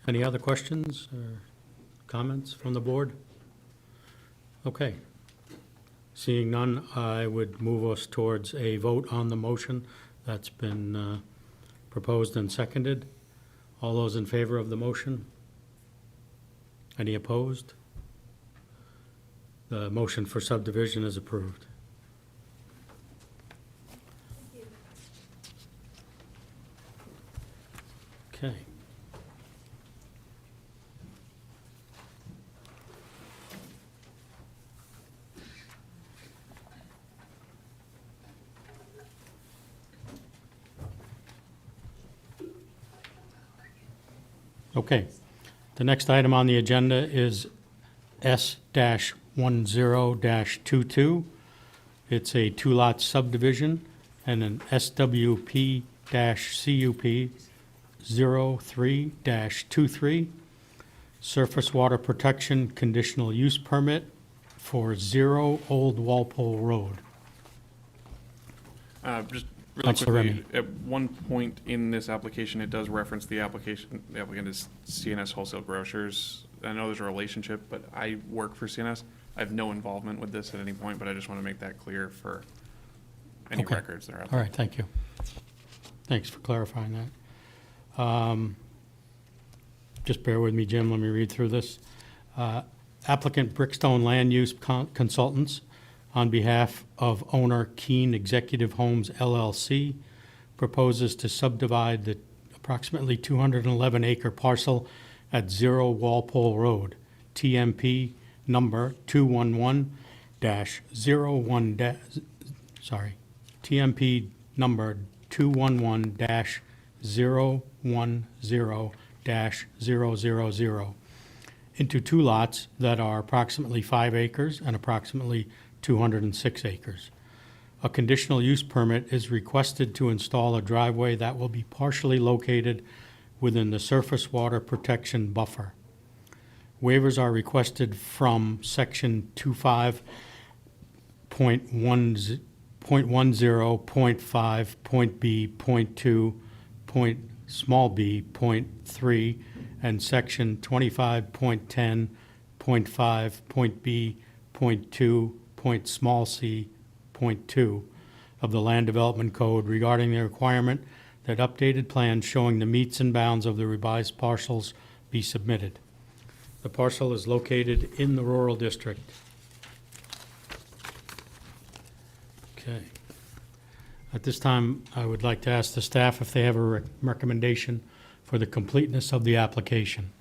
Any other questions or comments from the board? Okay. Seeing none, I would move us towards a vote on the motion that's been proposed and seconded. All those in favor of the motion? Any opposed? The motion for subdivision is approved. Okay. Okay. The next item on the agenda is S-10-22. It's a two-lot subdivision and an SWP-CUP 03-23, surface water protection conditional use permit for 0 Old Walpole Road. Just really Councilor quickly, at one point in this application, it does reference the application, the applicant is CNS Wholesale Grocers. I know there's a relationship, but I work for CNS. I have no involvement with this at any point, but I just want to make that clear for any Okay. records that are out All there. right, thank you. Thanks for clarifying that. Just bear with me, Jim, let me read through this. Applicant Brickstone Land Use Consultants, on behalf of owner Keene Executive Homes LLC, proposes to subdivide the approximately 211-acre parcel at 0 Walpole Road, TMP number 211-01 TMP number 211-010-000 into two lots that are approximately 5 acres and approximately 206 acres. A conditional use permit is requested to install a driveway that will be partially located within the surface water protection buffer. Waivers are requested from section 25.10.5, point B, point 2, point small b, point 3, and section 25.10.5, point B, point 2, point small c, point 2 of the Land Development Code regarding the requirement that updated plans showing the meets and bounds of the revised parcels be submitted. The parcel is located in the rural district. Okay. At this time, I would like to ask the staff if they have a recommendation for the completeness of the application.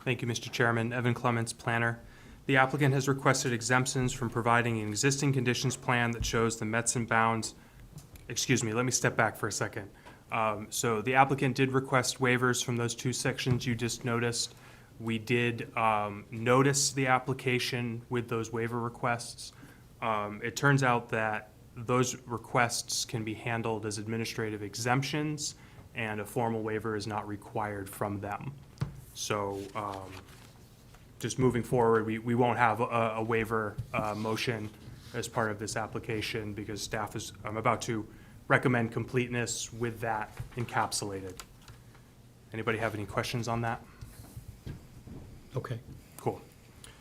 Thank you, Mr. Chairman. Evan Clements, planner. The applicant has requested exemptions from providing an existing conditions plan that shows the mets and bounds. Excuse me, let me step back for a second. So the applicant did request waivers from those two sections you just noticed. We did notice the application with those waiver requests. It turns out that those requests can be handled as administrative exemptions, and a formal waiver is not required from them. So just moving forward, we won't have a waiver motion as part of this application because staff is, I'm about to recommend completeness with that encapsulated. Anybody have any questions on that? Okay. Cool.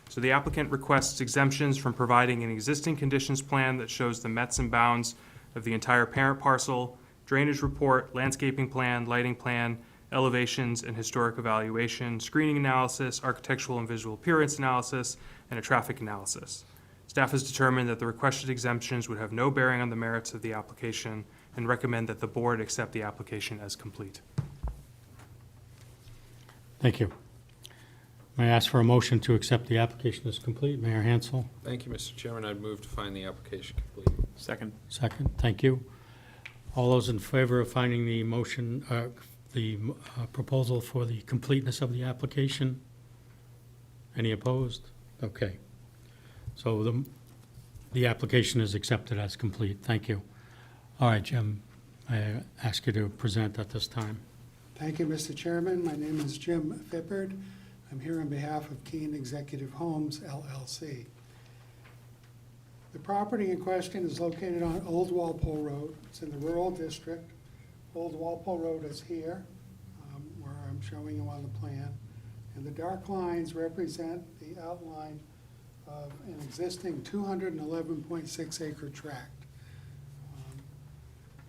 So the applicant requests exemptions from providing an existing conditions plan that shows the mets and bounds of the entire parent parcel, drainage report, landscaping plan, lighting plan, elevations and historic evaluation, screening analysis, architectural and visual appearance analysis, and a traffic analysis. Staff has determined that the requested exemptions would have no bearing on the merits of the application and recommend that the board accept the application as complete. Thank you. May I ask for a motion to accept the application as complete? Mayor Hansel, Thank you, Mr. Chairman. I'd move to find the application complete. Second. second. Thank you. All those in favor of finding the motion, proposal for the completeness of the application? Any opposed? Okay. So the application is accepted as complete. Thank you. All right, Jim, I ask you to present at this time. Thank you, Mr. Chairman. My name is Jim Fippard. I'm here on behalf of Keene Executive Homes, LLC. The property in question is located on Old Walpole Road. It's in the rural district. Old Walpole Road is here, where I'm showing you on the plan. And the dark lines represent the outline of an existing 211.6 acre tract.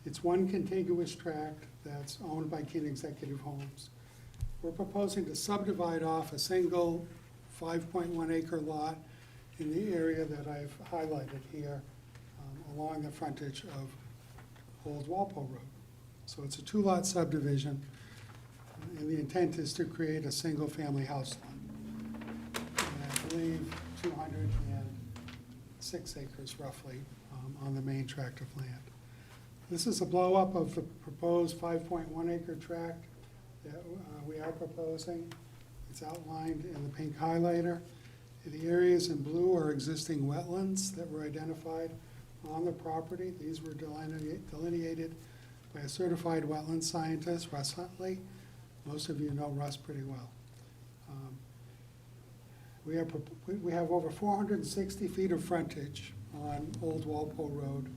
It's one contiguous tract that's owned by Keene Executive Homes. We're proposing to subdivide off a single 5.1 acre lot in the area that I've highlighted here along the frontage of Old Walpole Road. So it's a two-lot subdivision, and the intent is to create a single-family house lot. And I believe 206 acres roughly on the main tract of land. This is a blow-up of the proposed 5.1 acre tract that we are proposing. It's outlined in the pink highlighter. The areas in blue are existing wetlands that were identified on the property. These were delineated by a certified wetland scientist, Russ Huntley. Most of you know Russ pretty well. We have over 460 feet of frontage on Old Walpole Road,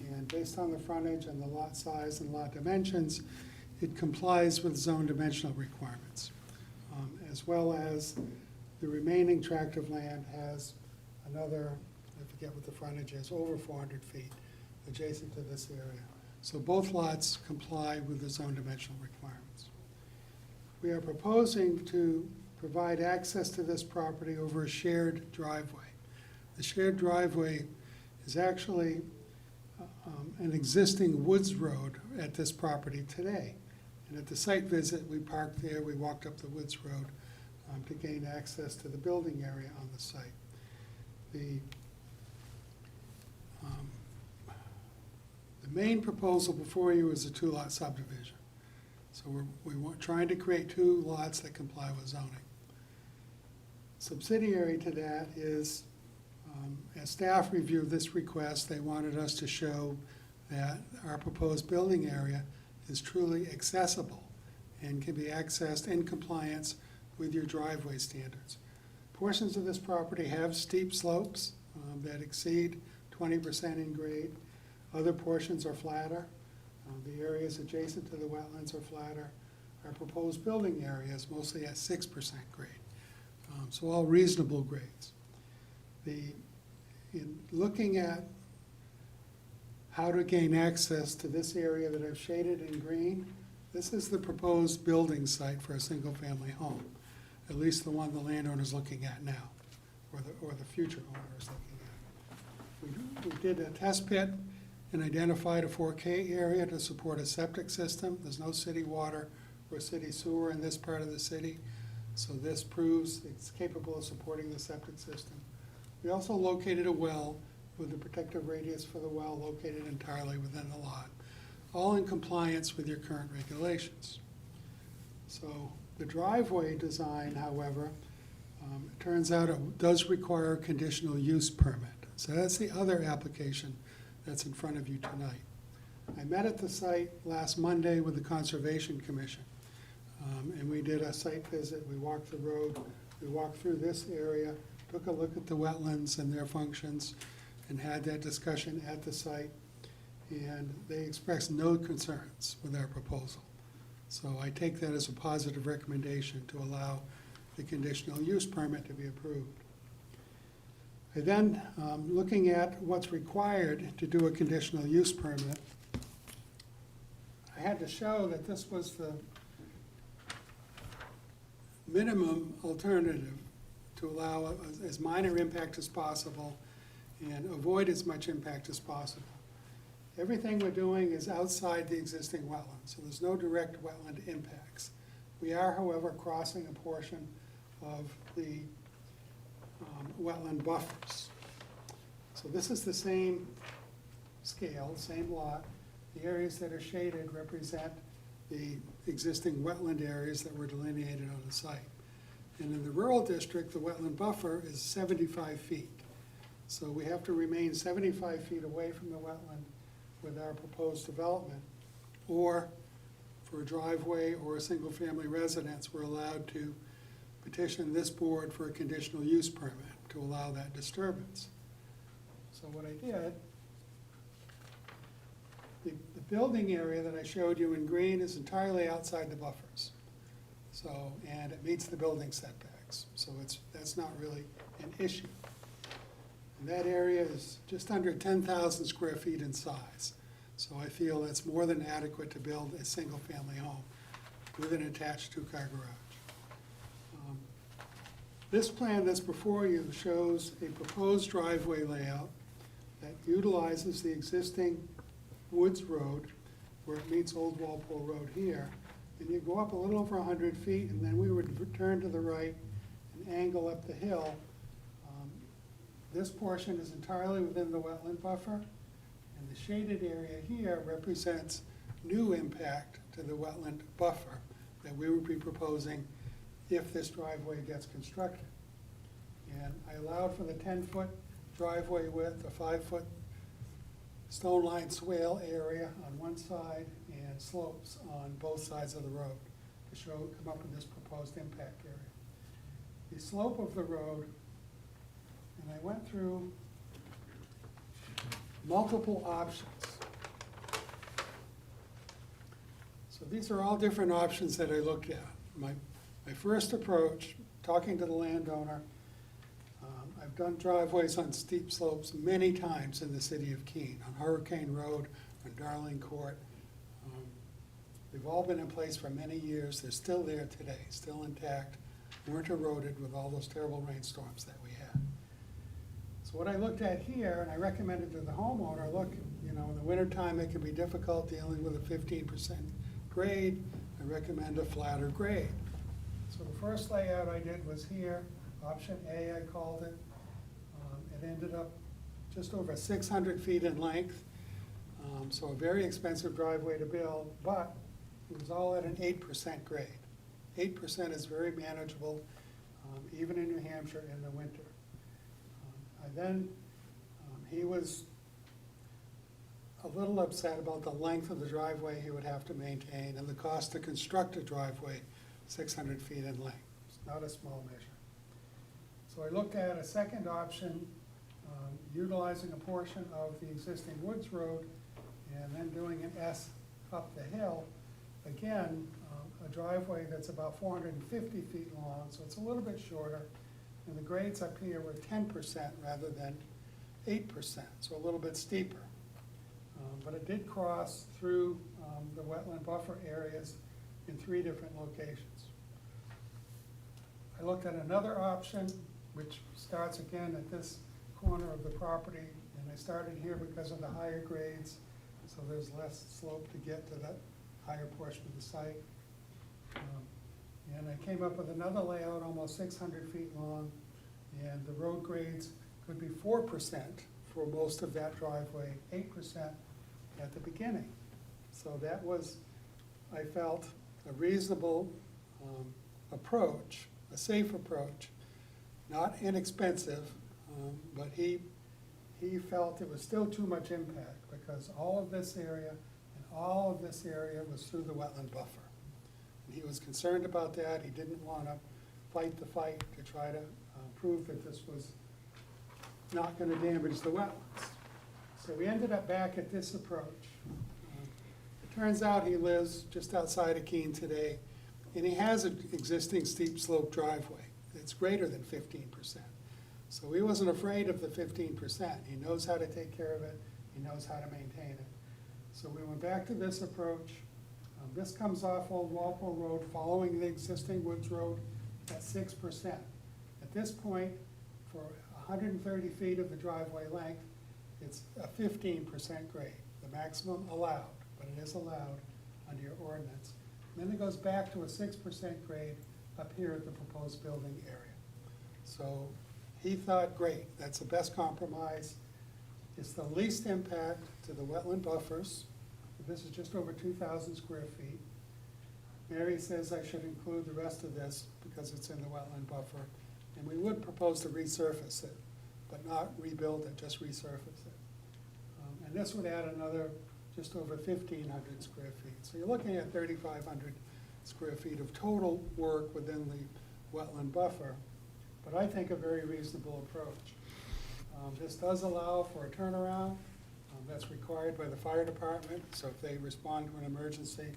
and based on the frontage and the lot size and lot dimensions, it complies with zone dimensional requirements, as well as the remaining tract of land has another, I forget what the frontage is, over 400 feet adjacent to this area. So both lots comply with the zone dimensional requirements. We are proposing to provide access to this property over a shared driveway. The shared driveway is actually an existing woods road at this property today. And at the site visit, we parked there, we walked up the woods road to gain access to the building area on the site. The main proposal before you is a two-lot subdivision. So we're trying to create two lots that comply with zoning. Subsidiary to that is, as staff reviewed this request, they wanted us to show that our proposed building area is truly accessible and can be accessed in compliance with your driveway standards. Portions of this property have steep slopes that exceed 20% in grade. Other portions are flatter. The areas adjacent to the wetlands are flatter. Our proposed building area is mostly at 6% grade. So all reasonable grades. In looking at how to gain access to this area that I've shaded in green, this is the proposed building site for a single-family home, at least the one the landowner's looking at now, or the future owner is looking at. We did a test pit and identified a 4K area to support a septic system. There's no city water or city sewer in this part of the city, so this proves it's capable of supporting the septic system. We also located a well with the protective radius for the well located entirely within the lot, all in compliance with your current regulations. So the driveway design, however, it turns out it does require a conditional use permit. So that's the other application that's in front of you tonight. I met at the site last Monday with the Conservation Commission, and we did a site visit. We walked the road, we walked through this area, took a look at the wetlands and their functions, and had that discussion at the site, and they expressed no concerns with our proposal. So I take that as a positive recommendation to allow the conditional use permit to be approved. I then, looking at what's required to do a conditional use permit, I had to show that this was the minimum alternative to allow as minor impact as possible and avoid as much impact as possible. Everything we're doing is outside the existing wetland, so there's no direct wetland impacts. We are, however, crossing a portion of the wetland buffers. So this is the same scale, same lot. The areas that are shaded represent the existing wetland areas that were delineated on the site. And in the rural district, the wetland buffer is 75 feet. So we have to remain 75 feet away from the wetland with our proposed development. Or for a driveway or a single-family residence, we're allowed to petition this board for a conditional use permit to allow that disturbance. So what I did, the building area that I showed you in green is entirely outside the buffers. So, and it meets the building setbacks. So that's not really an issue. And that area is just under 10,000 square feet in size. So I feel that's more than adequate to build a single-family home with an attached two-car garage. This plan that's before you shows a proposed driveway layout that utilizes the existing Woods Road where it meets Old Walpole Road here. And you go up a little over 100 feet, and then we would turn to the right and angle up the hill. This portion is entirely within the wetland buffer, and the shaded area here represents new impact to the wetland buffer that we would be proposing if this driveway gets constructed. And I allowed for the 10-foot driveway width, a 5-foot stone line swale area on one side and slopes on both sides of the road to come up with this proposed impact area. The slope of the road, and I went through multiple options. So these are all different options that I looked at. My first approach, talking to the landowner, I've done driveways on steep slopes many times in the city of Keene, on Hurricane Road, on Darling Court. They've all been in place for many years. They're still there today, still intact, weren't eroded with all those terrible rainstorms that we had. So what I looked at here, and I recommended to the homeowner, look, in the wintertime it can be difficult dealing with a 15% grade. I recommend a flatter grade. So the first layout I did was here, option A I called it. It ended up just over 600 feet in length, so a very expensive driveway to build, but it was all at an 8% grade. 8% is very manageable, even in New Hampshire in the winter. He was a little upset about the length of the driveway he would have to maintain and the cost to construct a driveway 600 feet in length. It's not a small measure. So I looked at a second option, utilizing a portion of the existing Woods Road and then doing an S up the hill. Again, a driveway that's about 450 feet long, so it's a little bit shorter. And the grades up here were 10% rather than 8%, so a little bit steeper. But it did cross through the wetland buffer areas in 3 different locations. I looked at another option, which starts again at this corner of the property, and I started here because of the higher grades, so there's less slope to get to that higher portion of the site. And I came up with another layout almost 600 feet long, and the road grades could be 4% for most of that driveway, 8% at the beginning. So that was, I felt, a reasonable approach, a safe approach, not inexpensive, but he felt it was still too much impact because all of this area and all of this area was through the wetland buffer. And he was concerned about that. He didn't want to fight the fight to try to prove that this was not going to damage the wetlands. So we ended up back at this approach. It turns out he lives just outside of Keene today, and he has an existing steep slope driveway. It's greater than 15%. So he wasn't afraid of the 15%. He knows how to take care of it. He knows how to maintain it. So we went back to this approach. This comes off Old Walpole Road, following the existing Woods Road at 6%. At this point, for 130 feet of the driveway length, it's a 15% grade, the maximum allowed, but it is allowed under your ordinance. And then it goes back to a 6% grade up here at the proposed building area. So he thought, great, that's the best compromise. It's the least impact to the wetland buffers. This is just over 2,000 square feet. Mary says I should include the rest of this because it's in the wetland buffer. And we would propose to resurface it, but not rebuild it, just resurface it. And this would add another just over 1,500 square feet. So you're looking at 3,500 square feet of total work within the wetland buffer, but I think a very reasonable approach. This does allow for a turnaround. That's required by the fire department, so if they respond to an emergency.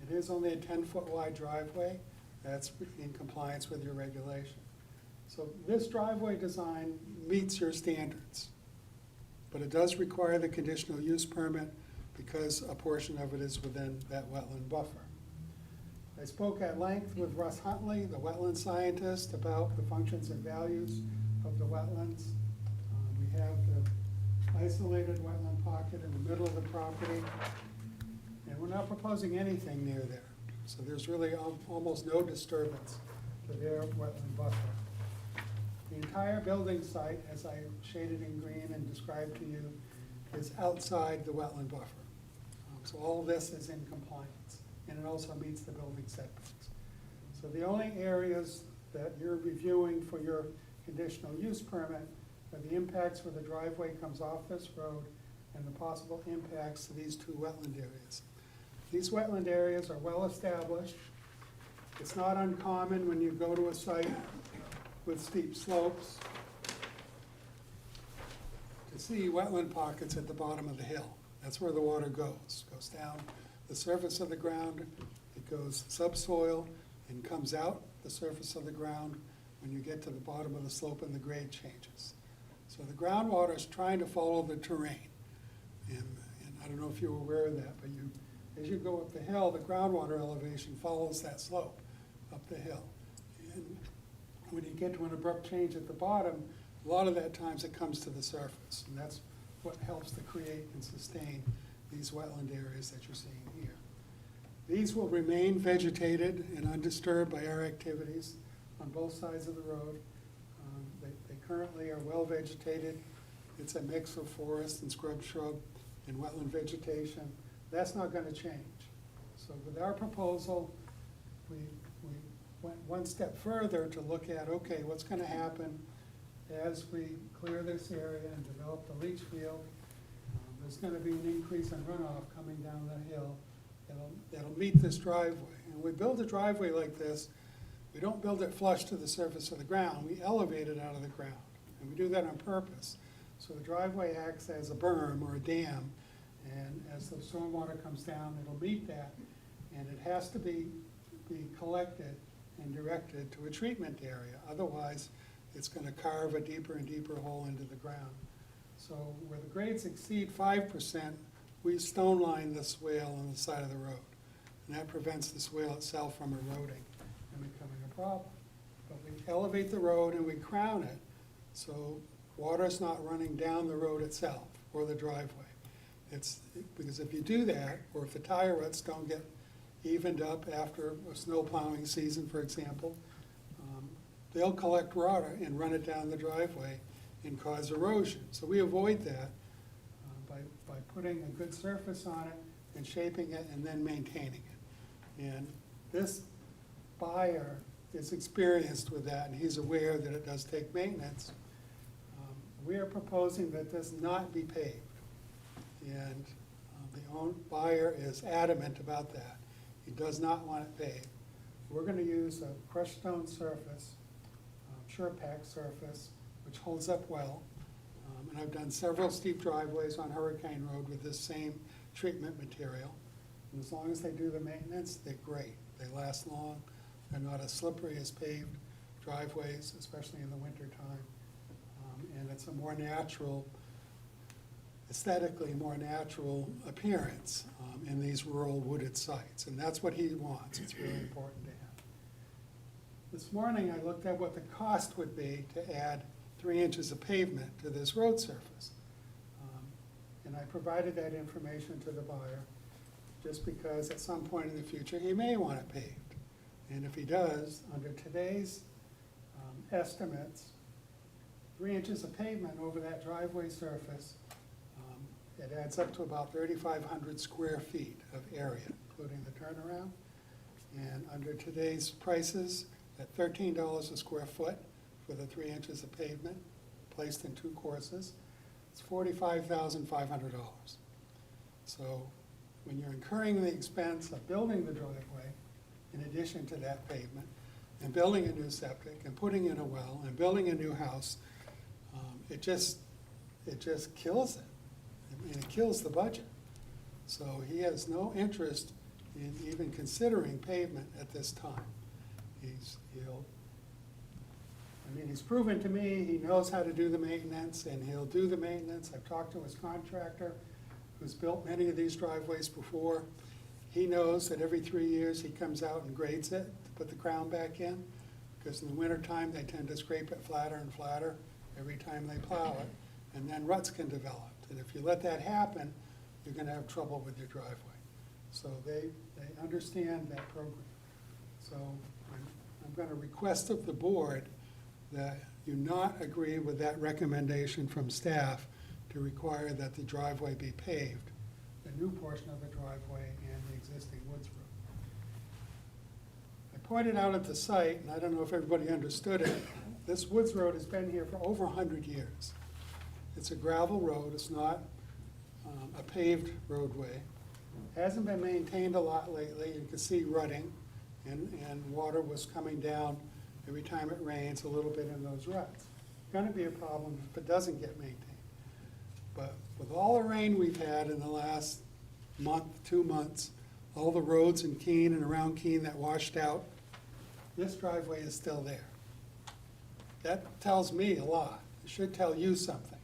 It is only a 10-foot wide driveway. That's in compliance with your regulation. So this driveway design meets your standards, but it does require the conditional use permit because a portion of it is within that wetland buffer. I spoke at length with Russ Huntley, the wetland scientist, about the functions and values of the wetlands. We have the isolated wetland pocket in the middle of the property, and we're not proposing anything near there. So there's really almost no disturbance to their wetland buffer. The entire building site, as I shaded in green and described to you, is outside the wetland buffer. So all of this is in compliance, and it also meets the building setbacks. So the only areas that you're reviewing for your conditional use permit are the impacts where the driveway comes off this road and the possible impacts to these two wetland areas. These wetland areas are well established. It's not uncommon when you go to a site with steep slopes to see wetland pockets at the bottom of the hill. That's where the water goes. It goes down the surface of the ground, it goes subsoil and comes out the surface of the ground when you get to the bottom of the slope and the grade changes. So the groundwater is trying to follow the terrain. And I don't know if you're aware of that, but as you go up the hill, the groundwater elevation follows that slope up the hill. And when you get to an abrupt change at the bottom, a lot of that times it comes to the surface. And that's what helps to create and sustain these wetland areas that you're seeing here. These will remain vegetated and undisturbed by our activities on both sides of the road. They currently are well vegetated. It's a mix of forest and scrub shrub and wetland vegetation. That's not going to change. So with our proposal, we went one step further to look at, okay, what's going to happen as we clear this area and develop the leach field. There's going to be an increase in runoff coming down the hill that'll meet this driveway. And when we build a driveway like this, we don't build it flush to the surface of the ground. We elevate it out of the ground. And we do that on purpose. So the driveway acts as a berm or a dam. And as the stormwater comes down, it'll meet that. And it has to be collected and directed to a treatment area. Otherwise, it's going to carve a deeper and deeper hole into the ground. So where the grades exceed 5%, we stone line the swale on the side of the road. And that prevents the swale itself from eroding and becoming a problem. But we elevate the road and we crown it so water's not running down the road itself or the driveway. Because if you do that, or if the tire ruts don't get evened up after a snow plowing season, for example, they'll collect water and run it down the driveway and cause erosion. So we avoid that by putting a good surface on it and shaping it and then maintaining it. And this buyer is experienced with that, and he's aware that it does take maintenance. We are proposing that this not be paved. And the buyer is adamant about that. He does not want it paved. We're going to use a crushed stone surface, SurePack surface, which holds up well. And I've done several steep driveways on Hurricane Road with this same treatment material. And as long as they do the maintenance, they're great. They last long. They're not as slippery as paved driveways, especially in the wintertime. And it's a more natural, aesthetically more natural appearance in these rural wooded sites. And that's what he wants. It's really important to him. This morning I looked at what the cost would be to add 3 inches of pavement to this road surface. And I provided that information to the buyer just because at some point in the future he may want it paved. And if he does, under today's estimates, 3 inches of pavement over that driveway surface, it adds up to about 3,500 square feet of area, including the turnaround. And under today's prices, at $13 a square foot for the 3 inches of pavement placed in 2 courses, it's $45,500. So when you're incurring the expense of building the driveway, in addition to that pavement, and building a new septic, and putting in a well, and building a new house, it just kills it. I mean, it kills the budget. So he has no interest in even considering pavement at this time. He's proven to me he knows how to do the maintenance, and he'll do the maintenance. I've talked to his contractor, who's built many of these driveways before. He knows that every 3 years he comes out and grades it to put the crown back in, because in the wintertime, they tend to scrape it flatter and flatter every time they plow it, and then ruts can develop. And if you let that happen, you're gonna have trouble with your driveway. So they understand that program. So I'm gonna request of the board that you not agree with that recommendation from staff to require that the driveway be paved, the new portion of the driveway and the existing woods road. I pointed out at the site, and I don't know if everybody understood it, this woods road has been here for over 100 years. It's a gravel road, it's not a paved roadway. Hasn't been maintained a lot lately. You can see rutting, and water was coming down every time it rains, a little bit in those ruts. Gonna be a problem if it doesn't get maintained. But with all the rain we've had in the last month, 2 months, all the roads in Keene and around Keene that washed out, this driveway is still there. That tells me a lot. It should tell you something,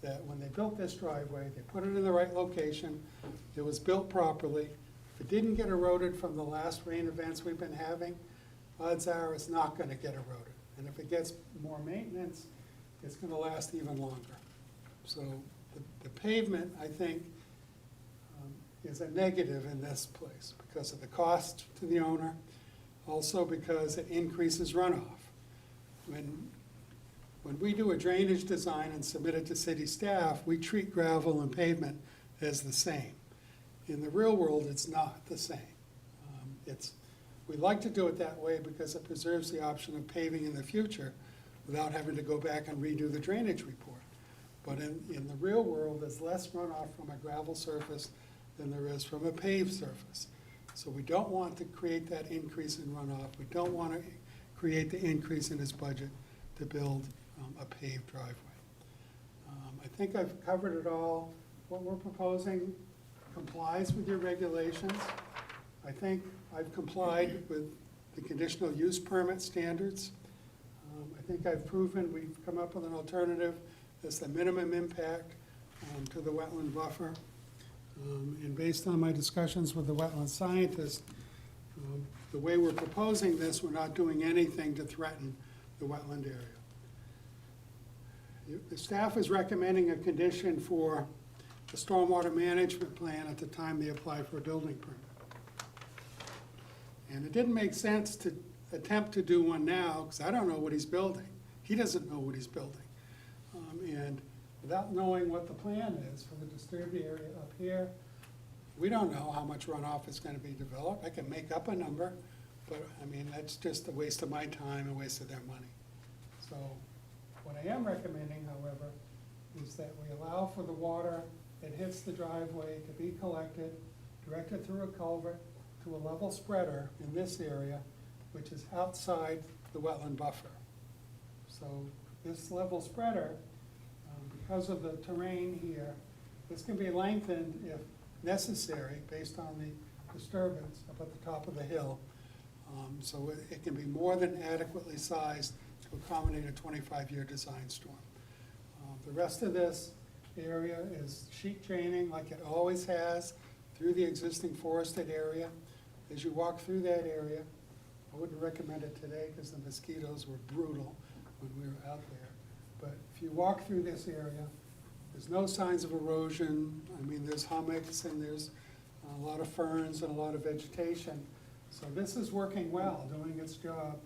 that when they built this driveway, they put it in the right location, it was built properly. If it didn't get eroded from the last rain events we've been having, odds are it's not gonna get eroded. And if it gets more maintenance, it's gonna last even longer. So the pavement, I think, is a negative in this place because of the cost to the owner, also because it increases runoff. When we do a drainage design and submit it to city staff, we treat gravel and pavement as the same. In the real world, it's not the same. We like to do it that way because it preserves the option of paving in the future without having to go back and redo the drainage report. But in the real world, there's less runoff from a gravel surface than there is from a paved surface. So we don't want to create that increase in runoff. We don't want to create the increase in his budget to build a paved driveway. I think I've covered it all. What we're proposing complies with your regulations. I think I've complied with the conditional use permit standards. I think I've proven we've come up with an alternative that's the minimum impact to the wetland buffer. And based on my discussions with the wetland scientist, the way we're proposing this, we're not doing anything to threaten the wetland area. The staff is recommending a condition for the stormwater management plan at the time they apply for a building permit. And it didn't make sense to attempt to do one now, because I don't know what he's building. He doesn't know what he's building. And without knowing what the plan is for the disturbed area up here, we don't know how much runoff is going to be developed. I can make up a number, but I mean, that's just a waste of my time, a waste of their money. So what I am recommending, however, is that we allow for the water that hits the driveway to be collected, directed through a culvert to a level spreader in this area, which is outside the wetland buffer. So this level spreader, because of the terrain here, this can be lengthened if necessary based on the disturbance up at the top of the hill. So it can be more than adequately sized to accommodate a 25-year design storm. The rest of this area is sheet draining like it always has through the existing forested area. As you walk through that area, I wouldn't recommend it today because the mosquitoes were brutal when we were out there. But if you walk through this area, there's no signs of erosion. I mean, there's hummocks and there's a lot of ferns and a lot of vegetation. So this is working well, doing its job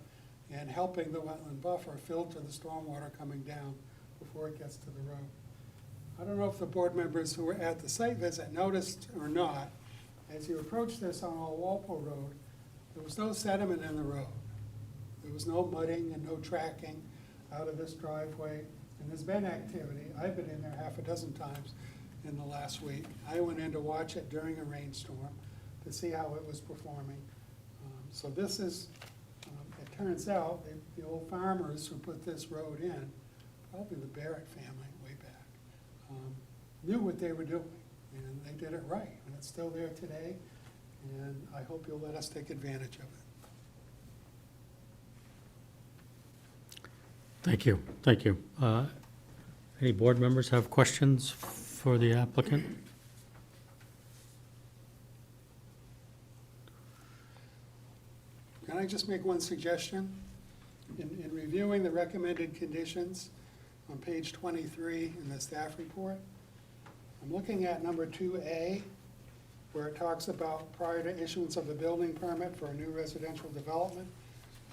and helping the wetland buffer filter the stormwater coming down before it gets to the road. I don't know if the board members who were at the site visit noticed or not, as you approach this on Old Walpole Road, there was no sediment in the road. There was no mudding and no tracking out of this driveway, and there's been activity. I've been in there half a dozen times in the last week. I went in to watch it during a rainstorm to see how it was performing. So this is, it turns out, the old farmers who put this road in, probably the Barrett family way back, knew what they were doing, and they did it right, and it's still there today, and I hope you'll let us take advantage of it. Thank you, thank you. Any board members have questions for the applicant? Can I just make one suggestion? In reviewing the recommended conditions on page 23 in the staff report, I'm looking at number 2A, where it talks about prior to issuance of a building permit for a new residential development,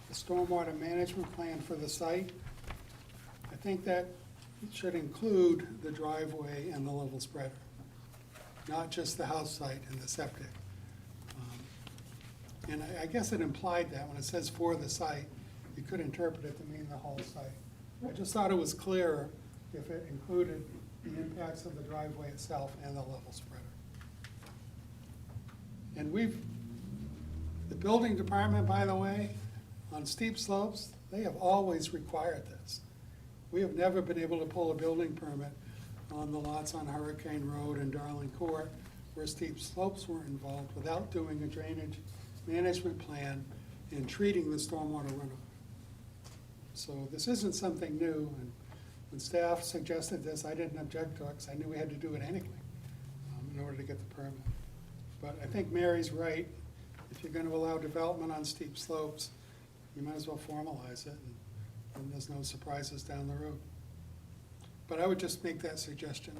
the stormwater management plan for the site. I think that should include the driveway and the level spreader, not just the house site and the septic. And I guess it implied that when it says for the site, you could interpret it to mean the whole site. I just thought it was clearer if it included the impacts of the driveway itself and the level spreader. And the building department, by the way, on steep slopes, they have always required this. We have never been able to pull a building permit on the lots on Hurricane Road and Darling Court where steep slopes were involved without doing a drainage management plan and treating the stormwater runoff. So this isn't something new, and when staff suggested this, I didn't object to it because I knew we had to do it anyway in order to get the permit. But I think Mary's right. If you're going to allow development on steep slopes, you might as well formalize it, and there's no surprises down the road. But I would just make that suggestion,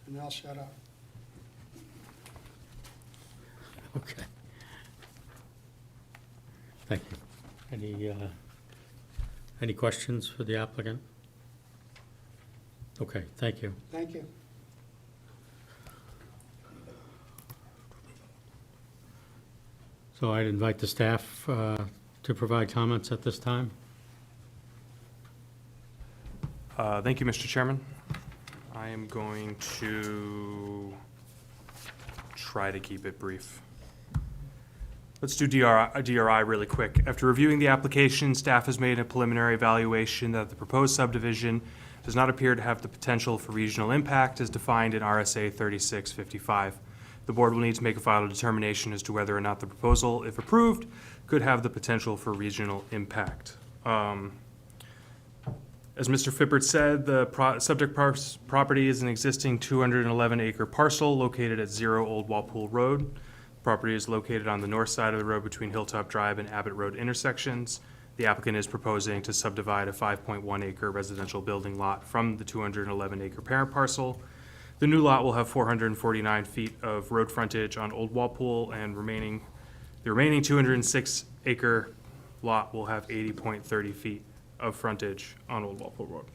and I'll shut up. Okay. Thank you. Any questions for the applicant? Okay, thank you. Thank you. So I'd invite the staff to provide comments at this time. Thank you, Mr. Chairman. I am going to try to keep it brief. Let's do DRI really quick. After reviewing the application, staff has made a preliminary evaluation that the proposed subdivision does not appear to have the potential for regional impact as defined in RSA 3655. The board will need to make a final determination as to whether or not the proposal, if approved, could have the potential for regional impact. As Mr. Fippert said, the subject property is an existing 211-acre parcel located at 0 Old Walpole Road. Property is located on the north side of the road between Hilltop Drive and Abbott Road intersections. The applicant is proposing to subdivide a 5.1-acre residential building lot from the 211-acre parent parcel. The new lot will have 449 feet of road frontage on Old Walpole, and the remaining 206-acre lot will have 80.30 feet of frontage on Old Walpole Road.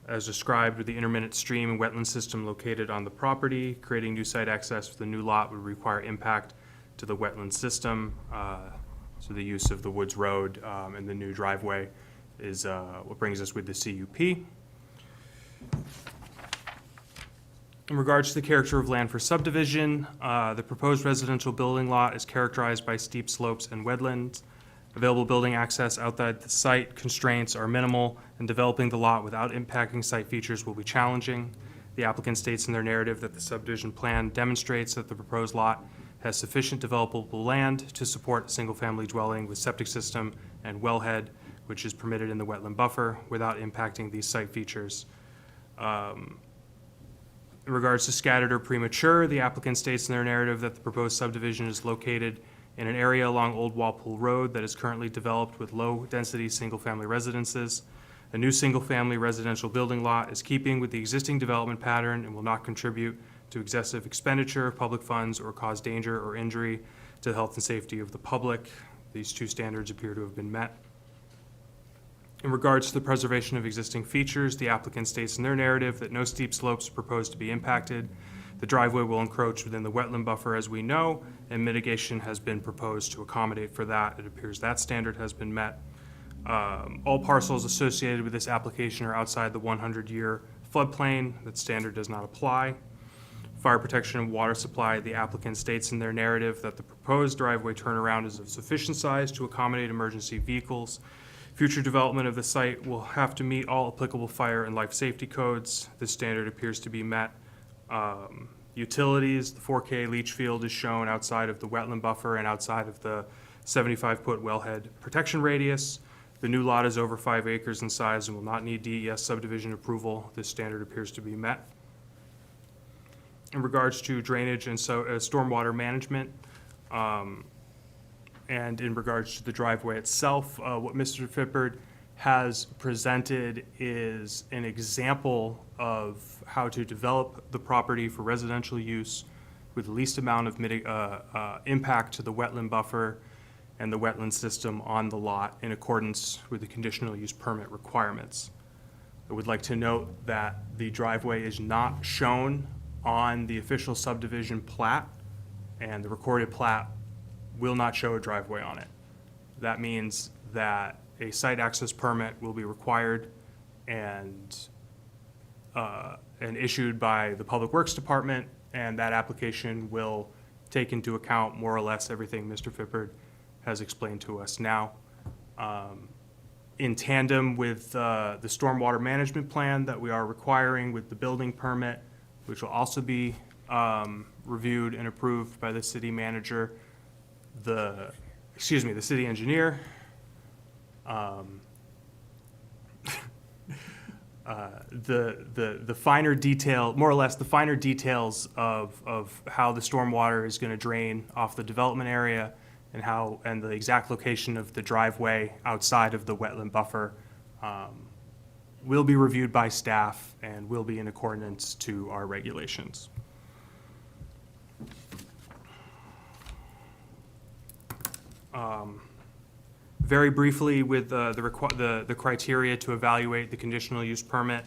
As described, with the intermittent stream and wetland system located on the property, creating new site access for the new lot would require impact to the wetland system. So the use of the Woods Road and the new driveway is what brings us with the CUP. In regards to the character of land for subdivision, the proposed residential building lot is characterized by steep slopes and wetlands. Available building access outside the site constraints are minimal, and developing the lot without impacting site features will be challenging. The applicant states in their narrative that the subdivision plan demonstrates that the proposed lot has sufficient developable land to support a single-family dwelling with septic system and wellhead, which is permitted in the wetland buffer, without impacting these site features. In regards to scattered or premature, the applicant states in their narrative that the proposed subdivision is located in an area along Old Walpole Road that is currently developed with low-density single-family residences. A new single-family residential building lot is keeping with the existing development pattern and will not contribute to excessive expenditure of public funds or cause danger or injury to the health and safety of the public. These two standards appear to have been met. In regards to the preservation of existing features, the applicant states in their narrative that no steep slopes are proposed to be impacted. The driveway will encroach within the wetland buffer, as we know, and mitigation has been proposed to accommodate for that. It appears that standard has been met. All parcels associated with this application are outside the 100-year floodplain. That standard does not apply. Fire protection and water supply, the applicant states in their narrative that the proposed driveway turnaround is of sufficient size to accommodate emergency vehicles. Future development of the site will have to meet all applicable fire and life safety codes. This standard appears to be met. Utilities, the 4K leach field is shown outside of the wetland buffer and outside of the 75-foot wellhead protection radius. The new lot is over 5 acres in size and will not need DES subdivision approval. This standard appears to be met. in regards to drainage and stormwater management, and in regards to the driveway itself, what Mr. Fippard has presented is an example of how to develop the property for residential use with the least amount of impact to the wetland buffer and the wetland system on the lot in accordance with the conditional use permit requirements. I would like to note that the driveway is not shown on the official subdivision plat, and the recorded plat will not show a driveway on it. That means that a site access permit will be required and issued by the Public Works Department, and that application will take into account more or less everything Mr. Fippard has explained to us now. In tandem with the stormwater management plan that we are requiring with the building permit, which will also be reviewed and approved by the city manager, the city engineer. The finer detail, more or less, the finer details of how the stormwater is going to drain off the development area and the exact location of the driveway outside of the wetland buffer will be reviewed by staff and will be in accordance to our regulations. Very briefly, with the criteria to evaluate the conditional use permit,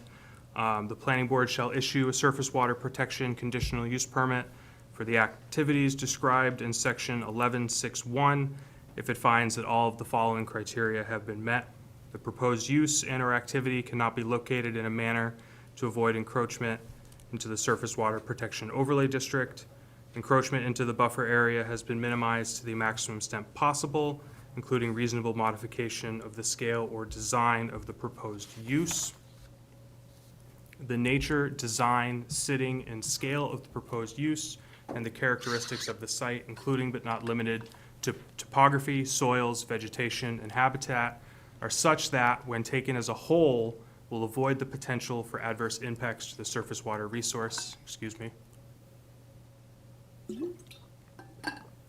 the planning board shall issue a surface water protection conditional use permit for the activities described in section 11.6.1 if it finds that all of the following criteria have been met. The proposed use and/or activity cannot be located in a manner to avoid encroachment into the surface water protection overlay district. Encroachment into the buffer area has been minimized to the maximum extent possible, including reasonable modification of the scale or design of the proposed use. The nature, design, sitting, and scale of the proposed use and the characteristics of the site, including but not limited to topography, soils, vegetation, and habitat, are such that, when taken as a whole, will avoid the potential for adverse impacts to the surface water resource.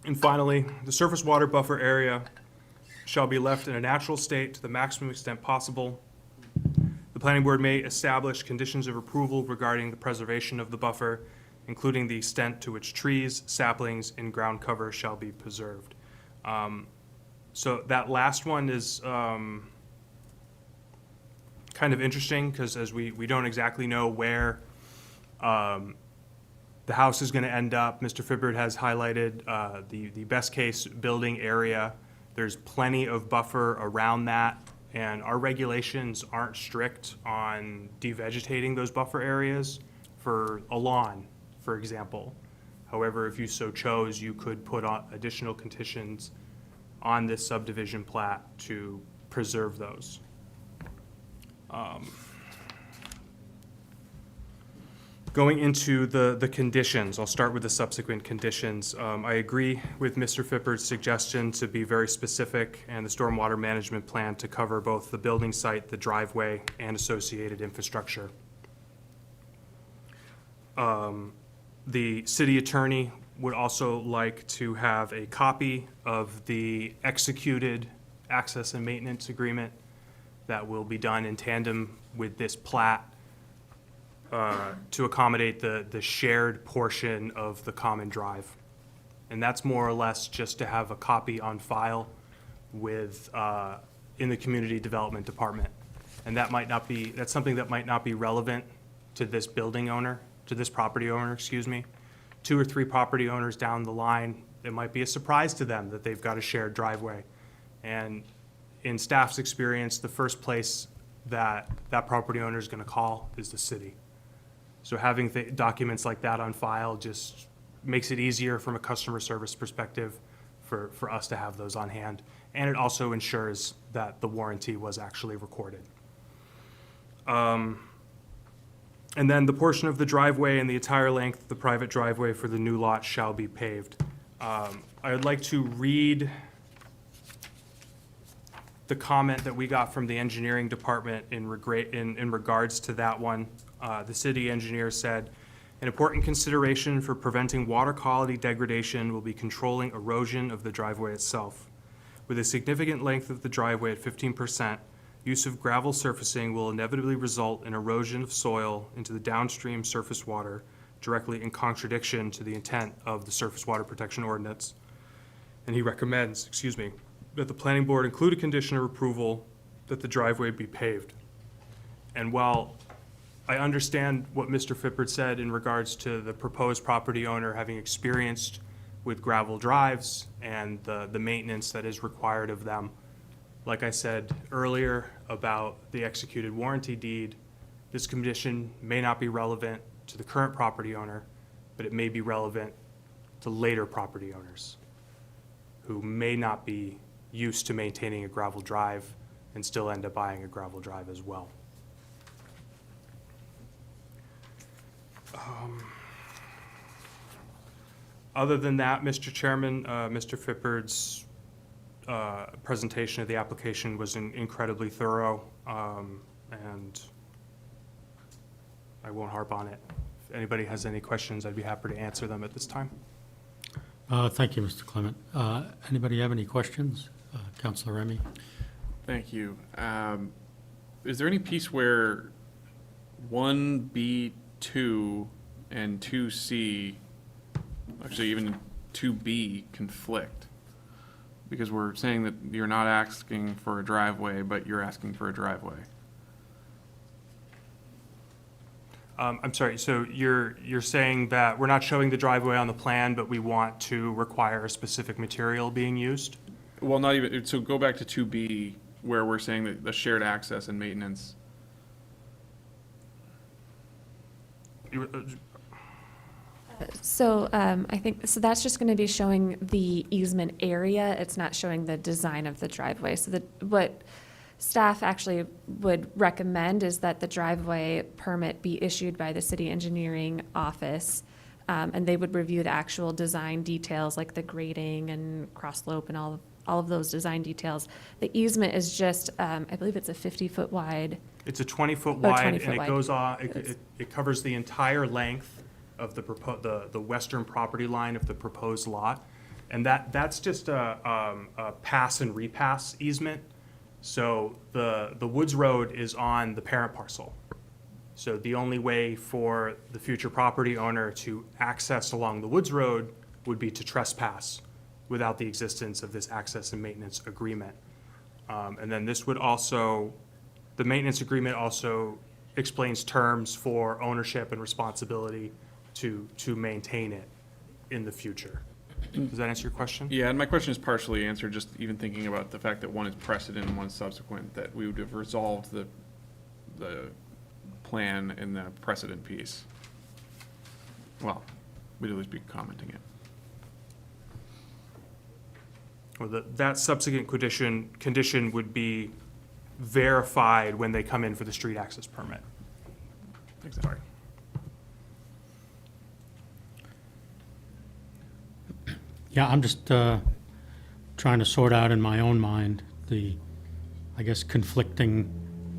And finally, the surface water buffer area shall be left in a natural state to the maximum extent possible. The planning board may establish conditions of approval regarding the preservation of the buffer, including the extent to which trees, saplings, and ground cover shall be preserved. So that last one is kind of interesting because as we don't exactly know where the house is going to end up. Mr. Fippard has highlighted the best case building area. There's plenty of buffer around that, and our regulations aren't strict on devegetating those buffer areas for a lawn, for example. However, if you so chose, you could put on additional conditions on this subdivision plat to preserve those. Going into the conditions, I'll start with the subsequent conditions. I agree with Mr. Fippard's suggestion to be very specific and the stormwater management plan to cover both the building site, the driveway, and associated infrastructure. The city attorney would also like to have a copy of the executed access and maintenance agreement that will be done in tandem with this plat to accommodate the shared portion of the common drive. And that's more or less just to have a copy on file with, in the community development department. And that's something that might not be relevant to this building owner, to this property owner, excuse me. 2 or 3 property owners down the line, it might be a surprise to them that they've got a shared driveway. And in staff's experience, the first place that property owner is going to call is the city. So having documents like that on file just makes it easier from a customer service perspective for us to have those on hand. And it also ensures that the warranty was actually recorded. And then the portion of the driveway and the entire length of the private driveway for the new lot shall be paved. I would like to read the comment that we got from the engineering department in regards to that one. The city engineer said, An important consideration for preventing water quality degradation will be controlling erosion of the driveway itself. With a significant length of the driveway at 15%, use of gravel surfacing will inevitably result in erosion of soil into the downstream surface water, directly in contradiction to the intent of the Surface Water Protection Ordinance. And he recommends, that the planning board include a condition of approval that the driveway be paved. And while I understand what Mr. Fippert said in regards to the proposed property owner having experienced with gravel drives and the maintenance that is required of them, like I said earlier about the executed warranty deed, this condition may not be relevant to the current property owner, but it may be relevant to later property owners who may not be used to maintaining a gravel drive and still end up buying a gravel drive as well. Other than that, Mr. Chairman, Mr. Fippert's presentation of the application was incredibly thorough, and I won't harp on it. If anybody has any questions, I'd be happy to answer them at this time. Thank you, Mr. Clement. Anybody have any questions? Councilor Remy? Thank you. Is there any piece where 1B2 and 2C, actually even 2B, conflict? Because we're saying that you're not asking for a driveway, but you're asking for a driveway. I'm sorry, so you're saying that we're not showing the driveway on the plan, but we want to require a specific material being used? Well, not even, so go back to 2B, where we're saying that the shared access and maintenance. So I think, so that's just going to be showing the easement area. It's not showing the design of the driveway. So what staff actually would recommend is that the driveway permit be issued by the city engineering office, and they would review the actual design details like the grading and cross slope and all of those design details. The easement is just, I believe it's a 50-foot wide. It's a 20-foot Oh, wide, 20 and foot it wide. goes on, it covers the entire length of the western property line of the proposed lot. And that's just a pass and repass easement. So the Woods Road is on the parent parcel. So the only way for the future property owner to access along the Woods Road would be to trespass without the existence of this access and maintenance agreement. And then this would also, the maintenance agreement also explains terms for ownership and responsibility to maintain it in the future. Does that answer your question? Yeah, and my question is partially answered, just even thinking about the fact that one is precedent and one is subsequent, that we would have resolved the plan in the precedent piece. Well, we'd at least be commenting it. Or that subsequent condition would be verified when they come in for the street access permit. Sorry. Yeah, I'm just trying to sort out in my own mind the, I guess, conflicting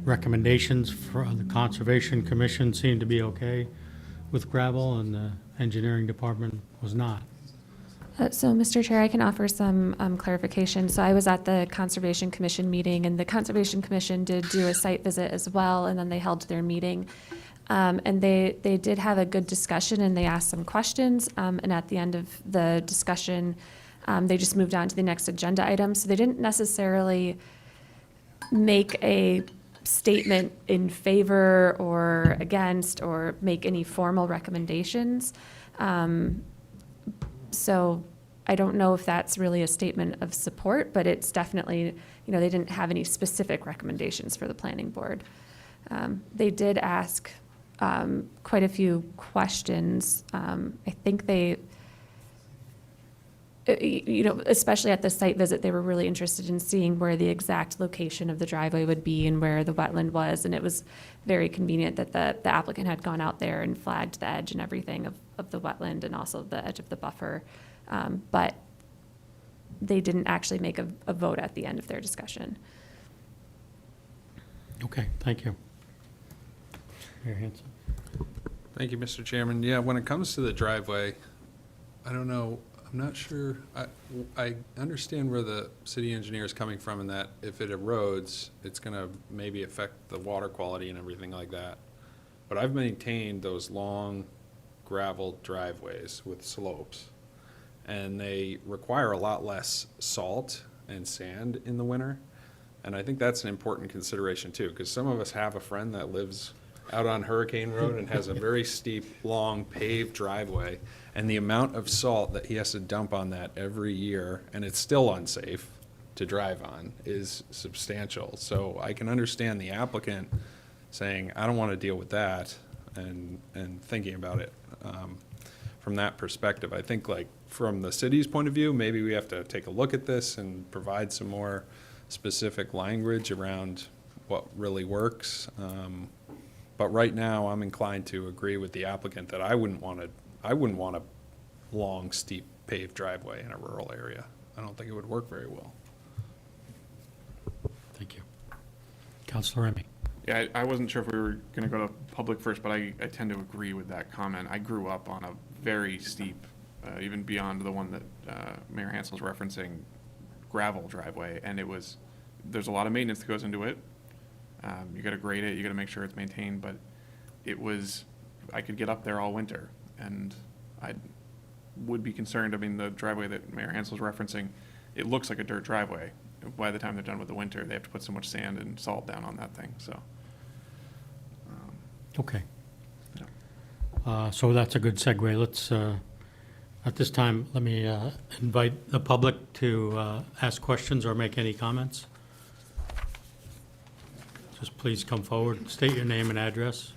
recommendations for the Conservation Commission seemed to be okay with gravel, and the engineering department was not. So, Mr. Chair, I can offer some clarification. So I was at the Conservation Commission meeting, and the Conservation Commission did do a site visit as well, and then they held their meeting. And they did have a good discussion, and they asked some questions. And at the end of the discussion, they just moved on to the next agenda item. So they didn't necessarily make a statement in favor or against or make any formal recommendations. So I don't know if that's really a statement of support, but it's definitely, they didn't have any specific recommendations for the planning board. They did ask quite a few questions. I think they, especially at the site visit, they were really interested in seeing where the exact location of the driveway would be and where the wetland was. And it was very convenient that the applicant had gone out there and flagged the edge and everything of the wetland and also the edge of the buffer. But they didn't actually make a vote at the end of their discussion. Okay, thank you. Mayor Hanson. Thank you, Mr. Chairman. Yeah, when it comes to the driveway, I don't know, I'm not sure, I understand where the city engineer is coming from in that if it erodes, it's gonna maybe affect the water quality and everything like that. But I've maintained those long gravel driveways with slopes, and they require a lot less salt and sand in the winter. And I think that's an important consideration too, because some of us have a friend that lives out on Hurricane Road and has a very steep, long paved driveway, and the amount of salt that he has to dump on that every year, and it's still unsafe to drive on, is substantial. So I can understand the applicant saying, I don't want to deal with that, and thinking about it from that perspective. I think, like, from the city's point of view, maybe we have to take a look at this and provide some more specific language around what really works. But right now, I'm inclined to agree with the applicant that I wouldn't want a long, steep paved driveway in a rural area. I don't think it would work very well. Thank you. Counselor Remy. Yeah, I wasn't sure if we were gonna go to public first, but I tend to agree with that comment. I grew up on a very steep, even beyond the one that Mayor Hansel's referencing, gravel driveway, and there's a lot of maintenance that goes into it. You gotta grade it, you gotta make sure it's maintained, but I could get up there all winter, and I would be concerned. I mean, the driveway that Mayor Hansel's referencing, it looks like a dirt driveway. By the time they're done with the winter, they have to put so much sand and salt down on that thing, so. Okay. Yeah. So that's a good segue. Let's, at this time, let me invite the public to ask questions or make any comments. Just please come forward, state your name and address.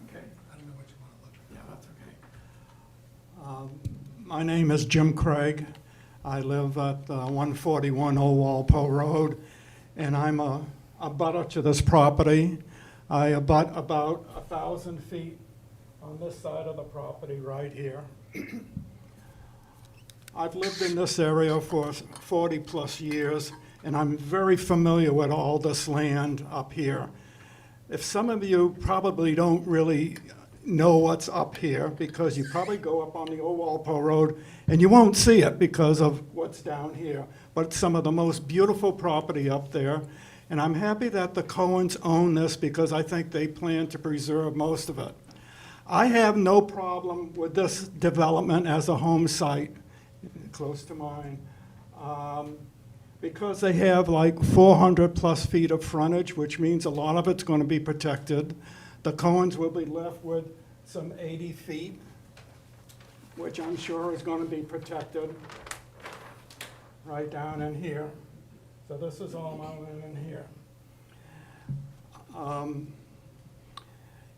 Okay, I don't know what you want to look at. Yeah, that's okay. My name is Jim Craig. I live at 141 Old Walpole Road, and I'm a butter to this property. I abut about 1,000 feet on this side of the property right here. I've lived in this area for 40-plus years, and I'm very familiar with all this land up here. If some of you probably don't really know what's up here, because you probably go up on the Old Walpole Road and you won't see it because of what's down here, but it's some of the most beautiful property up there. And I'm happy that the Cohens own this because I think they plan to preserve most of it. I have no problem with this development as a home site, close to mine, because they have like 400-plus feet of frontage, which means a lot of it's going to be protected. The Cohens will be left with some 80 feet, which I'm sure is going to be protected right down in here. So this is all mounted in here.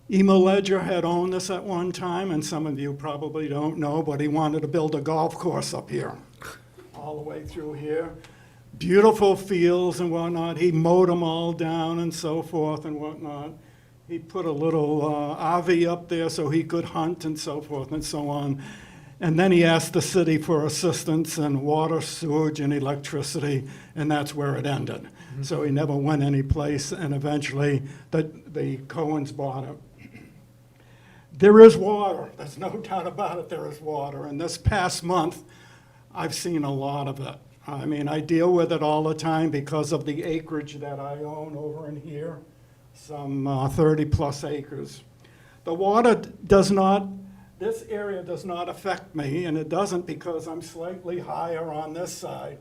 Emo Ledger had owned this at one time, and some of you probably don't know, but he wanted to build a golf course up here, all the way through here. Beautiful fields and whatnot. He mowed them all down and so forth and whatnot. He put a little RV up there so he could hunt and so forth and so on. And then he asked the city for assistance and water, sewage, and electricity, and that's where it ended. Mm-hmm. So he never went anyplace, and eventually the Cohens bought it. There is water. There's no doubt about it, there is water. And this past month, I've seen a lot of it. I mean, I deal with it all the time because of the acreage that I own over in here, some 30-plus acres. The water does not, this area does not affect me, and it doesn't because I'm slightly higher on this side.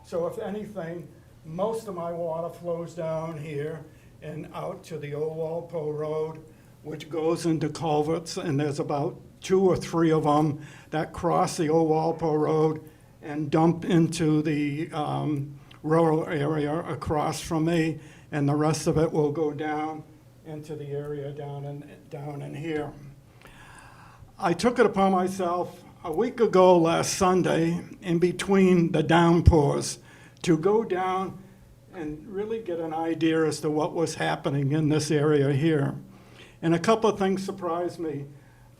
So if anything, most of my water flows down here and out to the Old Walpole Road, which goes into culverts, and there's about 2 or 3 of them that cross the Old Walpole Road and dump into the rural area across from me, and the rest of it will go down into the area down in here. I took it upon myself a week ago last Sunday, in between the downpours, to go down and really get an idea as to what was happening in this area here. And a couple of things surprised me.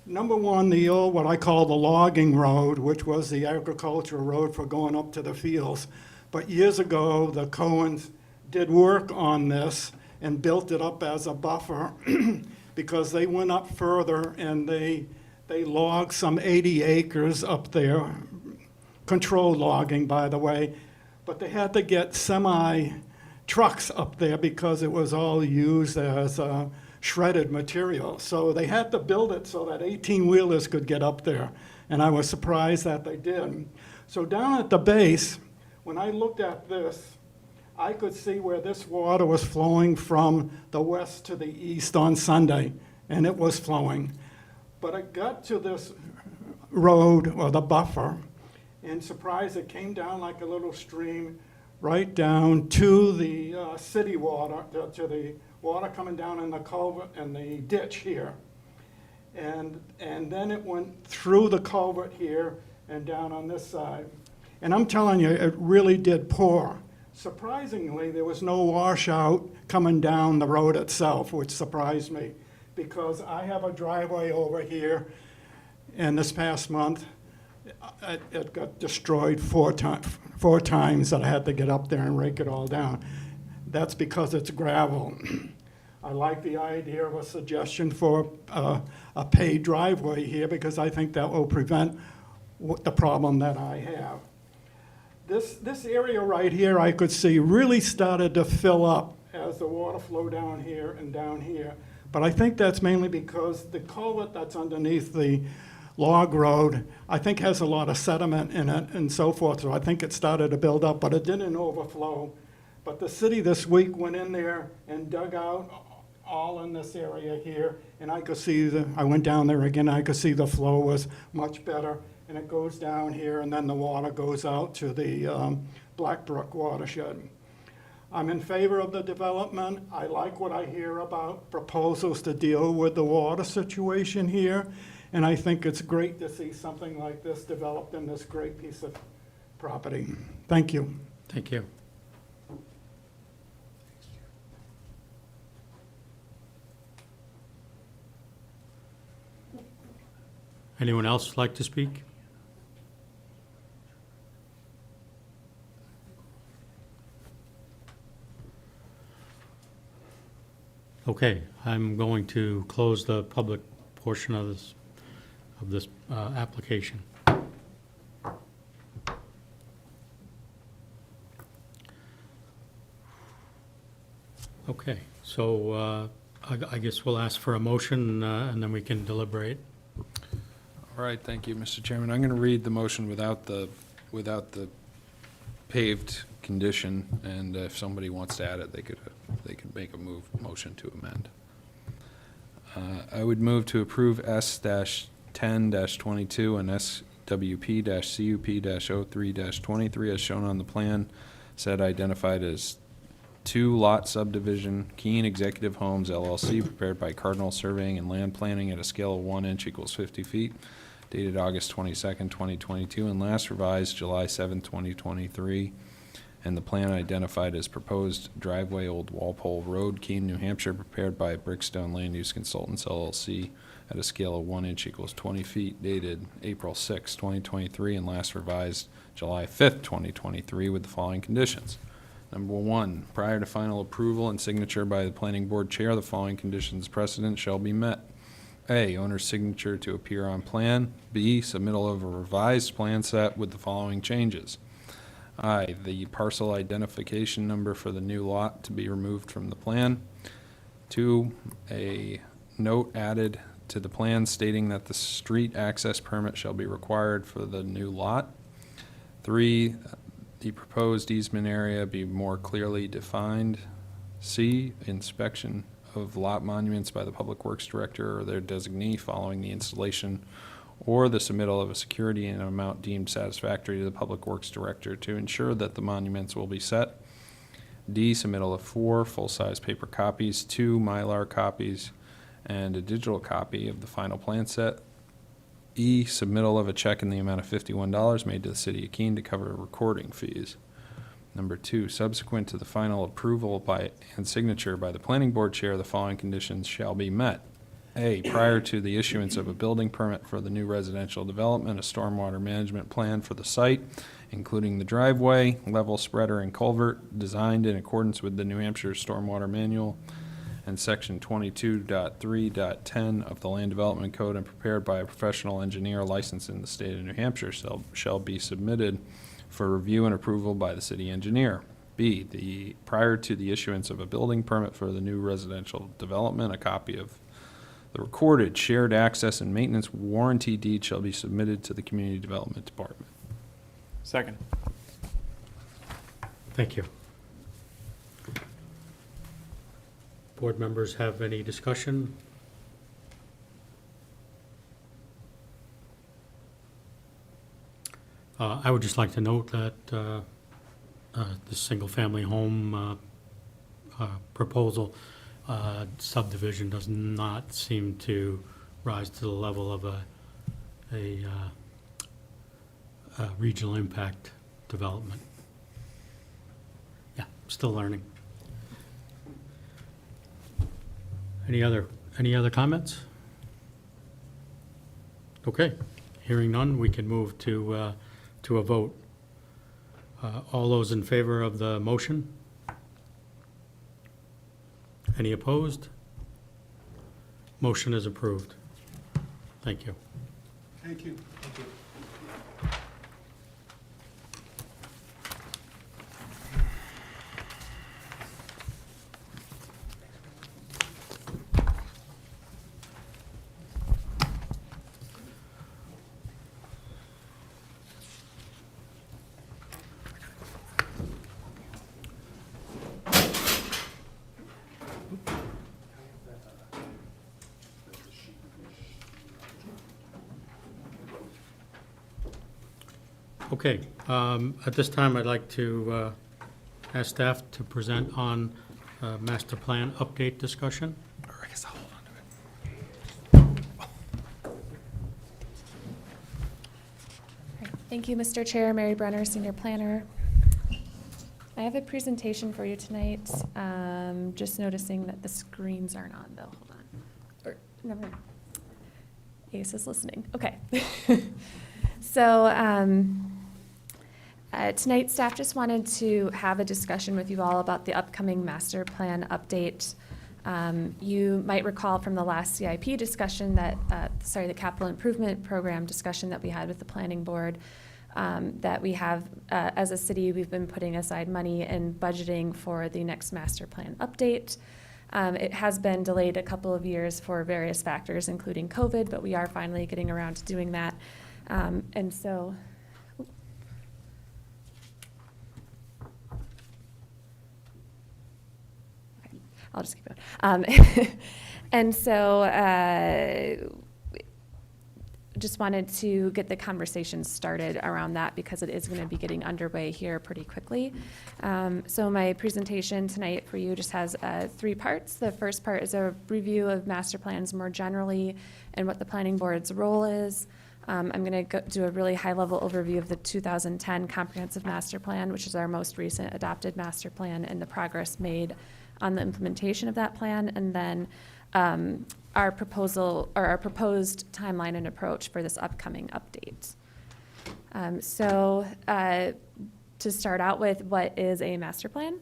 Number one, the old, what I call the logging road, which was the agricultural road for going up to the fields. But years ago, the Cohens did work on this and built it up as a buffer. because they went up further and they logged some 80 acres up there, controlled logging, by the way, but they had to get semi-trucks up there because it was all used as shredded material. So they had to build it so that 18-wheelers could get up there, and I was surprised that they did. So down at the base, when I looked at this, I could see where this water was flowing from the west to the east on Sunday, and it was flowing. But it got to this road, or the buffer, and surprised, it came down like a little stream right down to the city water, to the water coming down in the culvert and the ditch here. And then it went through the culvert here and down on this side. And I'm telling you, it really did pour. Surprisingly, there was no washout coming down the road itself, which surprised me, because I have a driveway over here, and this past month, it got destroyed four times that I had to get up there and rake it all down. That's because it's gravel. I like the idea of a suggestion for a paved driveway here, because I think that will prevent the problem that I have. This area right here, I could see, really started to fill up as the water flowed down here and down here. But I think that's mainly because the culvert that's underneath the log road, I think has a lot of sediment in it and so forth. So I think it started to build up, but it didn't overflow. But the city this week went in there and dug out all in this area here, and I could see I went down there again, I could see the flow was much better. And it goes down here, and then the water goes out to the Black Brook watershed. I'm in favor of the development. I like what I hear about proposals to deal with the water situation here, and I think it's great to see something like this developed in this great piece of property. Thank you. Thank you. Anyone else like to speak? Okay, I'm going to close the public portion of this application. Okay, so I guess we'll ask for a motion and then we can deliberate. All right, thank you, Mr. Chairman. I'm going to read the motion without the paved condition, and if somebody wants to add it, they could make a motion to amend. I would move to approve S-10-22 and SWP-CUP-03-23 as shown on the plan, said identified as 2-lot subdivision, Keene Executive Homes LLC, prepared by Cardinal Surveying and Land Planning at a scale of 1 inch equals 50 feet, dated August 22nd, 2022, and last revised July 7th, 2023. And the plan identified as proposed driveway Old Walpole Road, Keene, New Hampshire, prepared by Brickstone Land Use Consultants LLC at a scale of 1 inch equals 20 feet, dated April 6, 2023, and last revised July 5th, 2023, with the following conditions. Number 1, prior to final approval and signature by the planning board chair, the following conditions precedent shall be met. A, owner's signature to appear on plan. B, submittal of a revised plan set with the following changes. I, the parcel identification number for the new lot to be removed from the plan. 2, a note added to the plan stating that the street access permit shall be required for the new lot. 3, the proposed easement area be more clearly defined. C, inspection of lot monuments by the Public Works Director or their designee following the installation or the submittal of a security in an amount deemed satisfactory to the Public Works Director to ensure that the monuments will be set. D, submittal of 4 full-size paper copies, 2 Mylar copies, and a digital copy of the final plan set. E, submittal of a check in the amount of $51 made to the City of Keene to cover recording fees. Number 2, subsequent to the final approval by and signature by the Planning Board Chair, the following conditions shall be met. A, prior to the issuance of a building permit for the new residential development, a stormwater management plan for the site, including the driveway, level spreader, and culvert, designed in accordance with the New Hampshire Stormwater Manual, and Section 22.3.10 of the Land Development Code and prepared by a professional engineer licensed in the state of New Hampshire shall be submitted for review and approval by the city engineer. B, prior to the issuance of a building permit for the new residential development, a copy of the recorded shared access and maintenance warranty deed shall be submitted to the Community Development Department. Second. Thank you. Board members have any discussion? I would just like to note that the single-family home proposal subdivision does not seem to rise to the level of a regional impact development. Yeah, still learning. Any other comments? Okay, hearing none, we can move to a vote. All those in favor of the motion? Any opposed? Motion is approved. Thank you. Thank you. Okay, at this time, I'd like to ask staff to present on master plan update discussion. Or I guess I'll hold on to it. Thank you, Mr. Chair. Mary Brenner, Senior Planner. I have a presentation for you tonight. Just noticing that the screens aren't on, though. Hold on. Or, never mind. Ace is listening. Okay. So, tonight, staff just wanted to have a discussion with you all about the upcoming master plan update. You might recall from the last CIP discussion that, the capital improvement program discussion that we had with the planning board, that we have, as a city, we've been putting aside money and budgeting for the next master plan update. It has been delayed a couple of years for various factors, including COVID, but we are finally getting around to doing that. And so, okay, I'll just keep going. And so, just wanted to get the conversation started around that because it is going to be getting underway here pretty quickly. So my presentation tonight for you just has 3 parts. The first part is a review of master plans more generally and what the planning board's role is. I'm going to do a really high-level overview of the 2010 Comprehensive Master Plan, which is our most recent adopted master plan, and the progress made on the implementation of that plan, and then our proposed timeline and approach for this upcoming update. So to start out with, what is a master plan?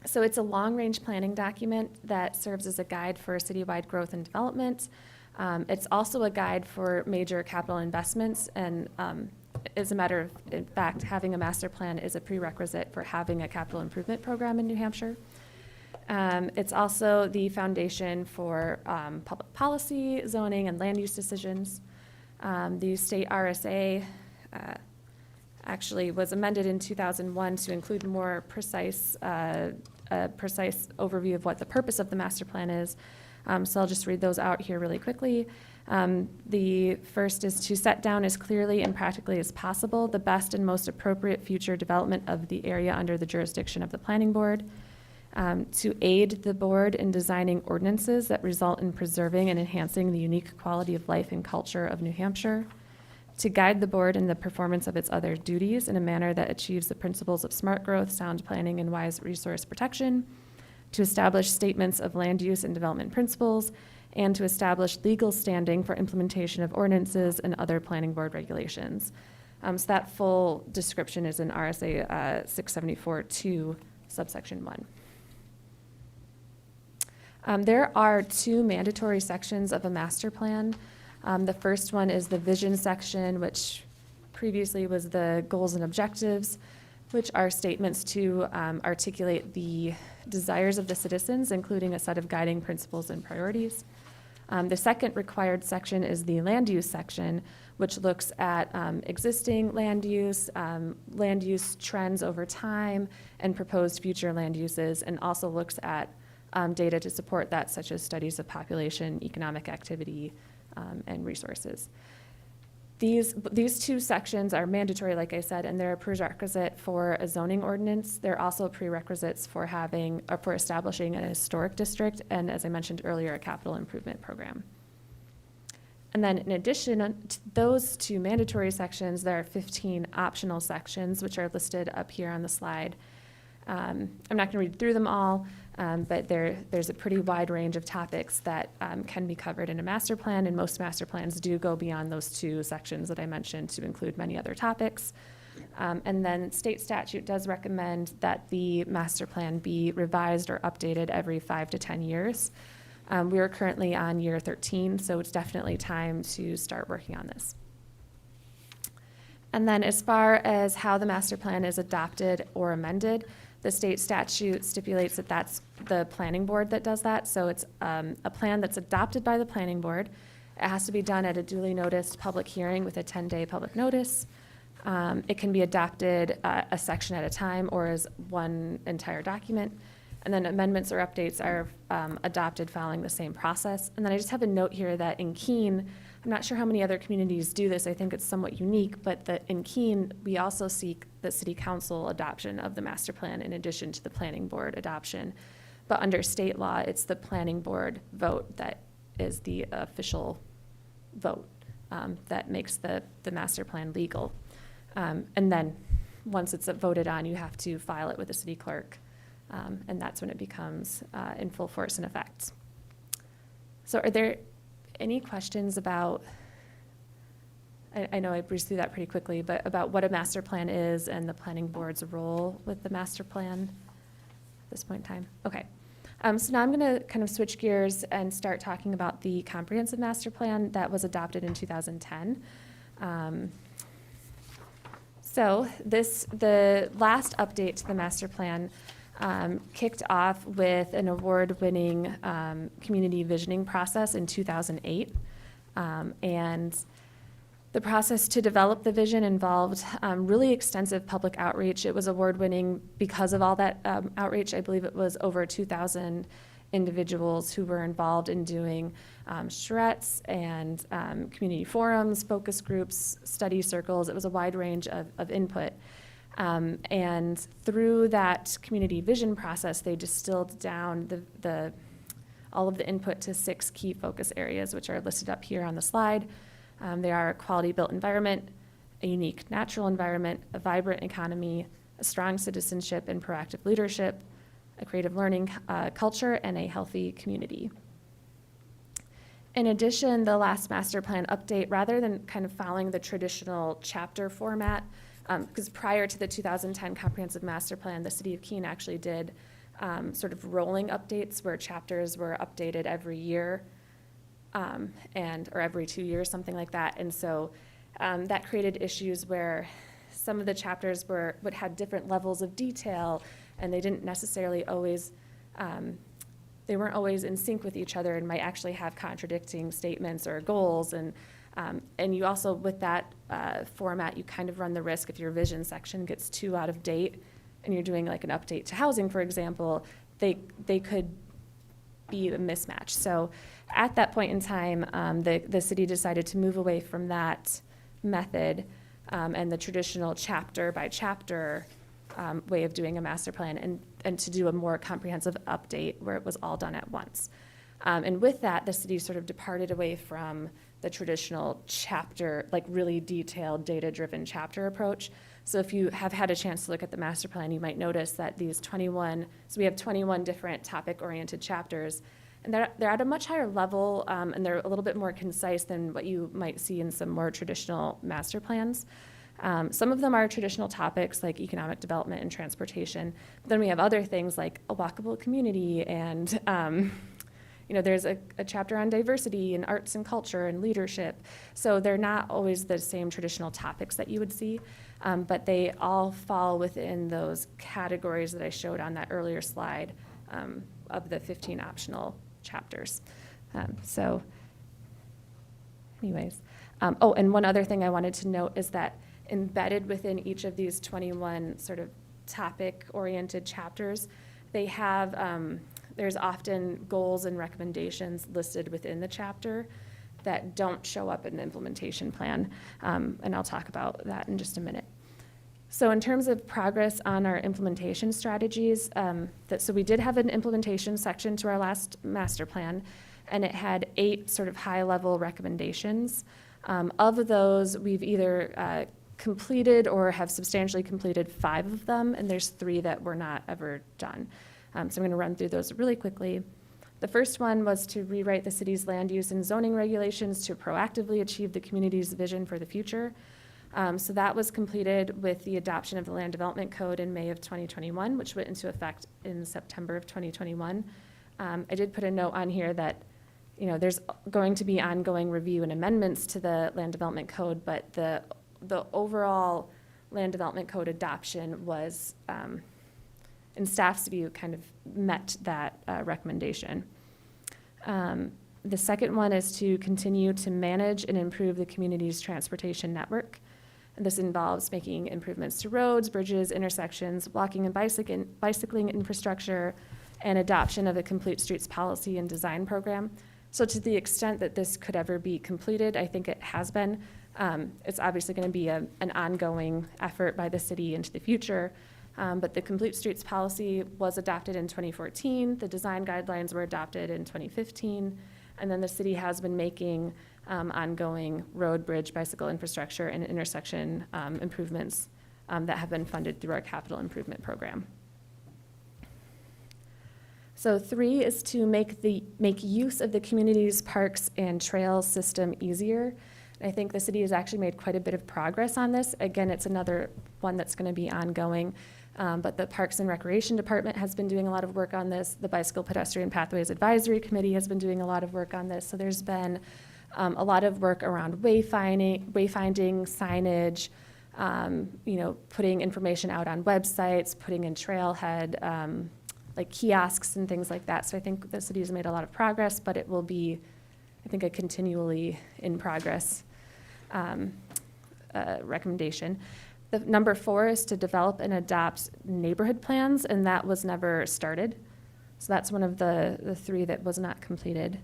So it's a long-range planning document that serves as a guide for citywide growth and development. It's also a guide for major capital investments, and as a matter of in fact, having a master plan is a prerequisite for having a capital improvement program in New Hampshire. It's also the foundation for public policy, zoning, and land use decisions. The state RSA actually was amended in 2001 to include more precise overview of what the purpose of the master plan is. So I'll just read those out here really quickly. The first is to set down as clearly and practically as possible the best and most appropriate future development of the area under the jurisdiction of the planning board. To aid the board in designing ordinances that result in preserving and enhancing the unique quality of life and culture of New Hampshire. To guide the board in the performance of its other duties in a manner that achieves the principles of smart growth, sound planning, and wise resource protection. To establish statements of land use and development principles, and to establish legal standing for implementation of ordinances and other planning board regulations. So that full description is in RSA 674-2, subsection 1. There are two mandatory sections of a master plan. The first one is the vision section, which previously was the goals and objectives, which are statements to articulate the desires of the citizens, including a set of guiding principles and priorities. The second required section is the land use section, which looks at existing land use trends over time, and proposed future land uses, and also looks at data to support that, such as studies of population, economic activity, and resources. These two sections are mandatory, like I said, and they're a prerequisite for a zoning ordinance. They're also prerequisites for establishing a historic district, and as I mentioned earlier, a capital improvement program. And then in addition to those two mandatory sections, there are 15 optional sections, which are listed up here on the slide. I'm not going to read through them all, but there's a pretty wide range of topics that can be covered in a master plan, and most master plans do go beyond those two sections that I mentioned to include many other topics. And then state statute does recommend that the master plan be revised or updated every 5 to 10 years. We are currently on year 13, so it's definitely time to start working on this. And then as far as how the master plan is adopted or amended, the state statute stipulates that that's the planning board that does that. So it's a plan that's adopted by the planning board. It has to be done at a duly noticed public hearing with a 10-day public notice. It can be adopted a section at a time or as one entire document. And then amendments or updates are adopted following the same process. And then I just have a note here that in Keene, I'm not sure how many other communities do this. I think it's somewhat unique, but in Keene, we also seek the city council adoption of the master plan in addition to the planning board adoption. But under state law, it's the planning board vote that is the official vote that makes the master plan legal. And then once it's voted on, you have to file it with the city clerk. And that's when it becomes in full force and effect. So are there any questions about, I know I breezed through that pretty quickly, but about what a master plan is and the planning board's role with the master plan at this point in time? Okay. So now I'm going to kind of switch gears and start talking about the comprehensive master plan that was adopted in 2010. So the last update to the master plan kicked off with an award-winning community visioning process in 2008. And the process to develop the vision involved really extensive public outreach. It was award-winning because of all that outreach. I believe it was over 2,000 individuals who were involved in doing charrettes and community forums, focus groups, study circles. It was a wide range of input. And through that community vision process, they distilled down all of the input to 6 key focus areas, which are listed up here on the slide. They are a quality built environment, a unique natural environment, a vibrant economy, a strong citizenship and proactive leadership, a creative learning culture, and a healthy community. In addition, the last master plan update, rather than kind of following the traditional chapter format, because prior to the 2010 comprehensive master plan, the city of Keene actually did sort of rolling updates where chapters were updated every year or every 2 years, something like that. And so that created issues where some of the chapters would have different levels of detail, and they didn't necessarily always, they weren't always in sync with each other and might actually have contradicting statements or goals. And you also, with that format, you kind of run the risk if your vision section gets too out of date and you're doing like an update to housing, for example, they could be a mismatch. So at that point in time, the city decided to move away from that method and the traditional chapter by chapter way of doing a master plan and to do a more comprehensive update where it was all done at once. And with that, the city sort of departed away from the traditional chapter, like really detailed, data-driven chapter approach. So if you have had a chance to look at the master plan, you might notice that these 21, so we have 21 different topic-oriented chapters, and they're at a much higher level, and they're a little bit more concise than what you might see in some more traditional master plans. Some of them are traditional topics like economic development and transportation. But then we have other things like a walkable community and there's a chapter on diversity and arts and culture and leadership. So they're not always the same traditional topics that you would see, but they all fall within those categories that I showed on that earlier slide of the 15 optional chapters. So anyways, oh, and one other thing I wanted to note is that embedded within each of these 21 sort of topic-oriented chapters, they have, there's often goals and recommendations listed within the chapter that don't show up in the implementation plan, and I'll talk about that in just a minute. So in terms of progress on our implementation strategies, so we did have an implementation section to our last master plan, and it had 8 sort of high-level recommendations. Of those, we've either completed or have substantially completed 5 of them, and there's 3 that were not ever done. So I'm going to run through those really quickly. The first one was to rewrite the city's land use and zoning regulations to proactively achieve the community's vision for the future. So that was completed with the adoption of the Land Development Code in May of 2021, which went into effect in September of 2021. I did put a note on here that there's going to be ongoing review and amendments to the Land Development Code, but the overall Land Development Code adoption was, in staff's view, kind of met that recommendation. The second one is to continue to manage and improve the community's transportation network. And this involves making improvements to roads, bridges, intersections, walking and bicycling infrastructure, and adoption of a complete streets policy and design program. So to the extent that this could ever be completed, I think it has been. It's obviously going to be an ongoing effort by the city into the future. But the Complete Streets Policy was adopted in 2014. The design guidelines were adopted in 2015. And then the city has been making ongoing road, bridge, bicycle infrastructure, and intersection improvements that have been funded through our capital improvement program. So 3 is to make use of the community's parks and trails system easier. I think the city has actually made quite a bit of progress on this. Again, it's another one that's going to be ongoing. But the Parks and Recreation Department has been doing a lot of work on this. The Bicycle Pedestrian Pathways Advisory Committee has been doing a lot of work on this. So there's been a lot of work around wayfinding, signage, putting information out on websites, putting in trailhead, like kiosks and things like that. So I think the city has made a lot of progress, but it will be, I think, a continually in progress recommendation. The number 4 is to develop and adopt neighborhood plans, and that was never started. So that's one of the 3 that was not completed.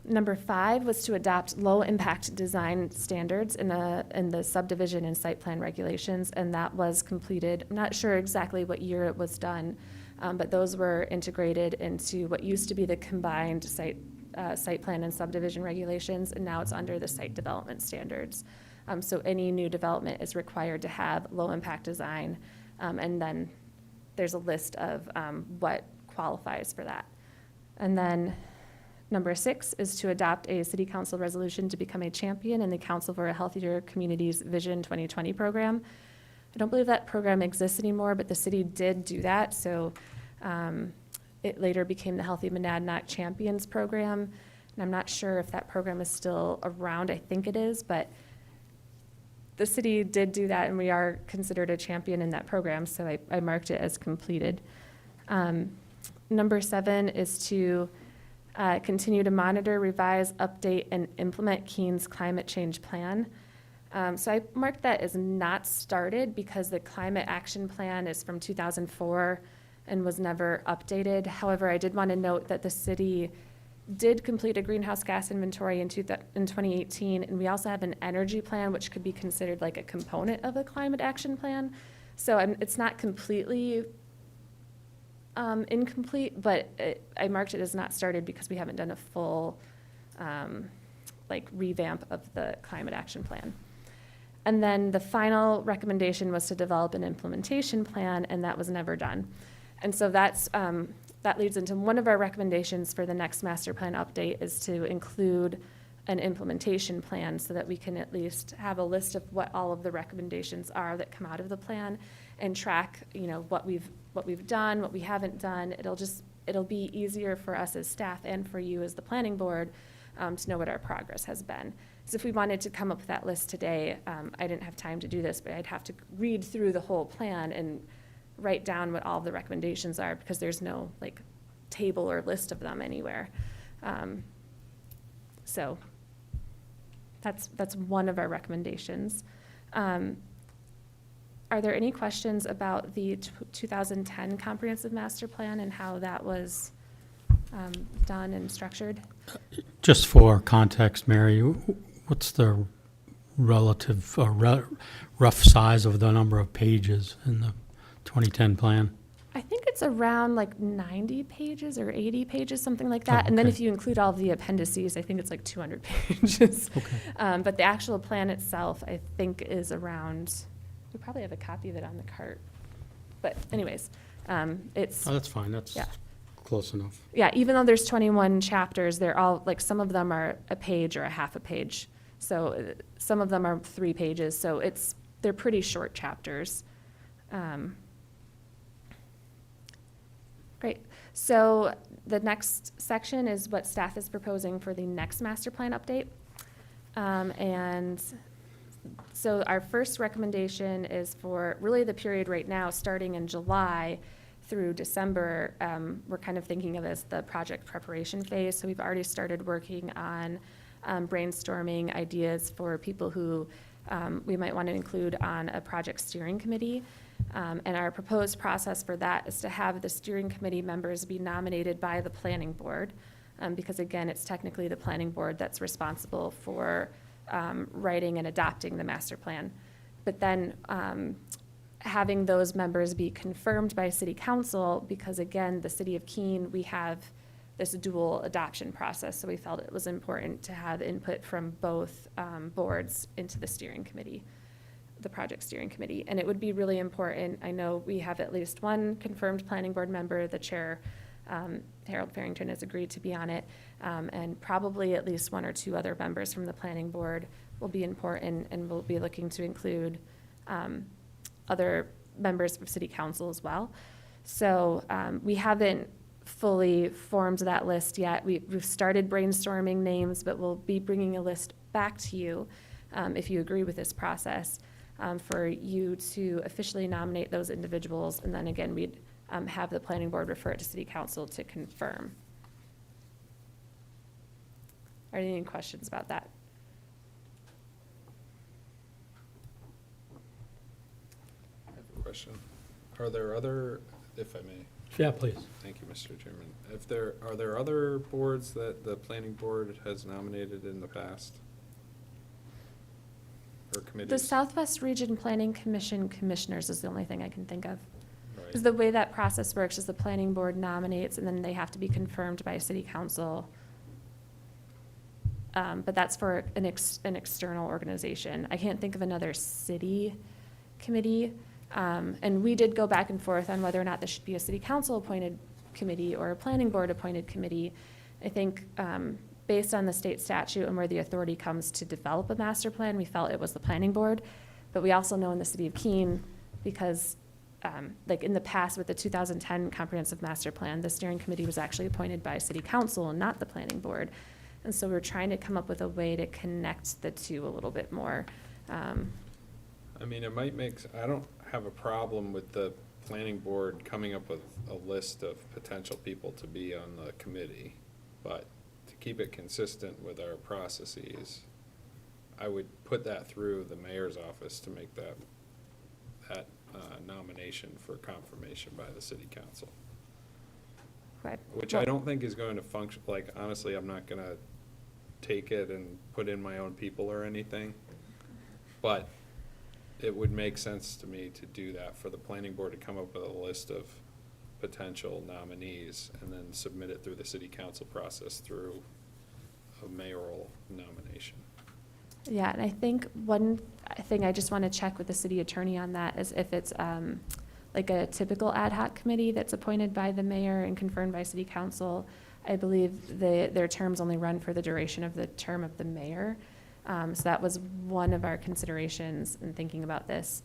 Number 5 was to adopt low-impact design standards in the subdivision and site plan regulations, and that was completed. I'm not sure exactly what year it was done, but those were integrated into what used to be the combined site plan and subdivision regulations, and now it's under the site development standards. So any new development is required to have low-impact design, and then there's a list of what qualifies for that. And then number 6 is to adopt a city council resolution to become a champion in the Council for a Healthier Communities Vision 2020 program. I don't believe that program exists anymore, but the city did do that. So it later became the Healthy Monadnock Champions program. And I'm not sure if that program is still around. I think it is, but the city did do that, and we are considered a champion in that program, so I marked it as completed. Number 7 is to continue to monitor, revise, update, and implement Keene's climate change plan. So I marked that as not started because the climate action plan is from 2004 and was never updated. However, I did want to note that the city did complete a greenhouse gas inventory in 2018, and we also have an energy plan, which could be considered like a component of a climate action plan. So it's not completely incomplete, but I marked it as not started because we haven't done a full revamp of the climate action plan. And then the final recommendation was to develop an implementation plan, and that was never done. And so that leads into one of our recommendations for the next master plan update is to include an implementation plan so that we can at least have a list of what all of the recommendations are that come out of the plan and track, what we've done, what we haven't done. it'll be easier for us as staff and for you as the planning board to know what our progress has been. So if we wanted to come up with that list today, I didn't have time to do this, but I'd have to read through the whole plan and write down what all the recommendations are, because there's no like table or list of them anywhere. So that's one of our recommendations. Are there any questions about the 2010 comprehensive master plan and how that was done and structured? Just for context, Mary, what's the relative, rough size of the number of pages in the 2010 plan? I think it's around like 90 pages or 80 pages, something like that. And then okay. if you include all of the appendices, I think it's like 200 pages. Okay. But the actual plan itself, I think, is around, we probably have a copy of it on the cart. But anyways, it's, Oh, that's fine, that's Yeah. close enough. yeah, even though there's 21 chapters, they're all, like, some of them are a page or a half a page. So some of them are 3 pages, so they're pretty short chapters. Great. So the next section is what staff is proposing for the next master plan update. And so our first recommendation is for really the period right now, starting in July through December. We're kind of thinking of as the project preparation phase. So we've already started working on brainstorming ideas for people who we might want to include on a project steering committee. And our proposed process for that is to have the steering committee members be nominated by the planning board, because again, it's technically the planning board that's responsible for writing and adopting the master plan. But then having those members be confirmed by city council, because again, the city of Keene, we have this dual adoption process, so we felt it was important to have input from both boards into the steering committee, the project steering committee. And it would be really important, I know we have at least one confirmed planning board member, the chair, Harold Farrington, has agreed to be on it, and probably at least 1 or 2 other members from the planning board will be important, and we'll be looking to include other members of city council as well. So we haven't fully formed that list yet. We've started brainstorming names, but we'll be bringing a list back to you if you agree with this process, for you to officially nominate those individuals, and then again, we'd have the planning board refer it to city council to confirm. Are there any questions about that? I have a question. Are there other, if I may? Yeah, please. Thank you, Mr. Chairman. Are there other boards that the planning board has nominated in the past? Or committees? The Southwest Region Planning Commission commissioners is the only thing I can think of. Right. Because the way that process works is the planning board nominates, and then they have to be confirmed by city council. But that's for an external organization. I can't think of another city committee. And we did go back and forth on whether or not this should be a city council appointed committee or a planning board appointed committee. I think based on the state statute and where the authority comes to develop a master plan, we felt it was the planning board. But we also know in the city of Keene, because like in the past with the 2010 comprehensive master plan, the steering committee was actually appointed by city council and not the planning board. And so we're trying to come up with a way to connect the two a little bit more. I mean, it might make, I don't have a problem with the planning board coming up with a list of potential people to be on the committee, but to keep it consistent with our processes, I would put that through the mayor's office to make that nomination for confirmation by the city council. Right. Which I don't think is going to function, like, honestly, I'm not gonna take it and put in my own people or anything, but it would make sense to me to do that, for the planning board to come up with a list of potential nominees and then submit it through the city council process through a mayoral nomination. Yeah, and I think one thing I just want to check with the city attorney on that is if it's like a typical ad hoc committee that's appointed by the mayor and confirmed by city council. I believe their terms only run for the duration of the term of the mayor. So that was one of our considerations in thinking about this.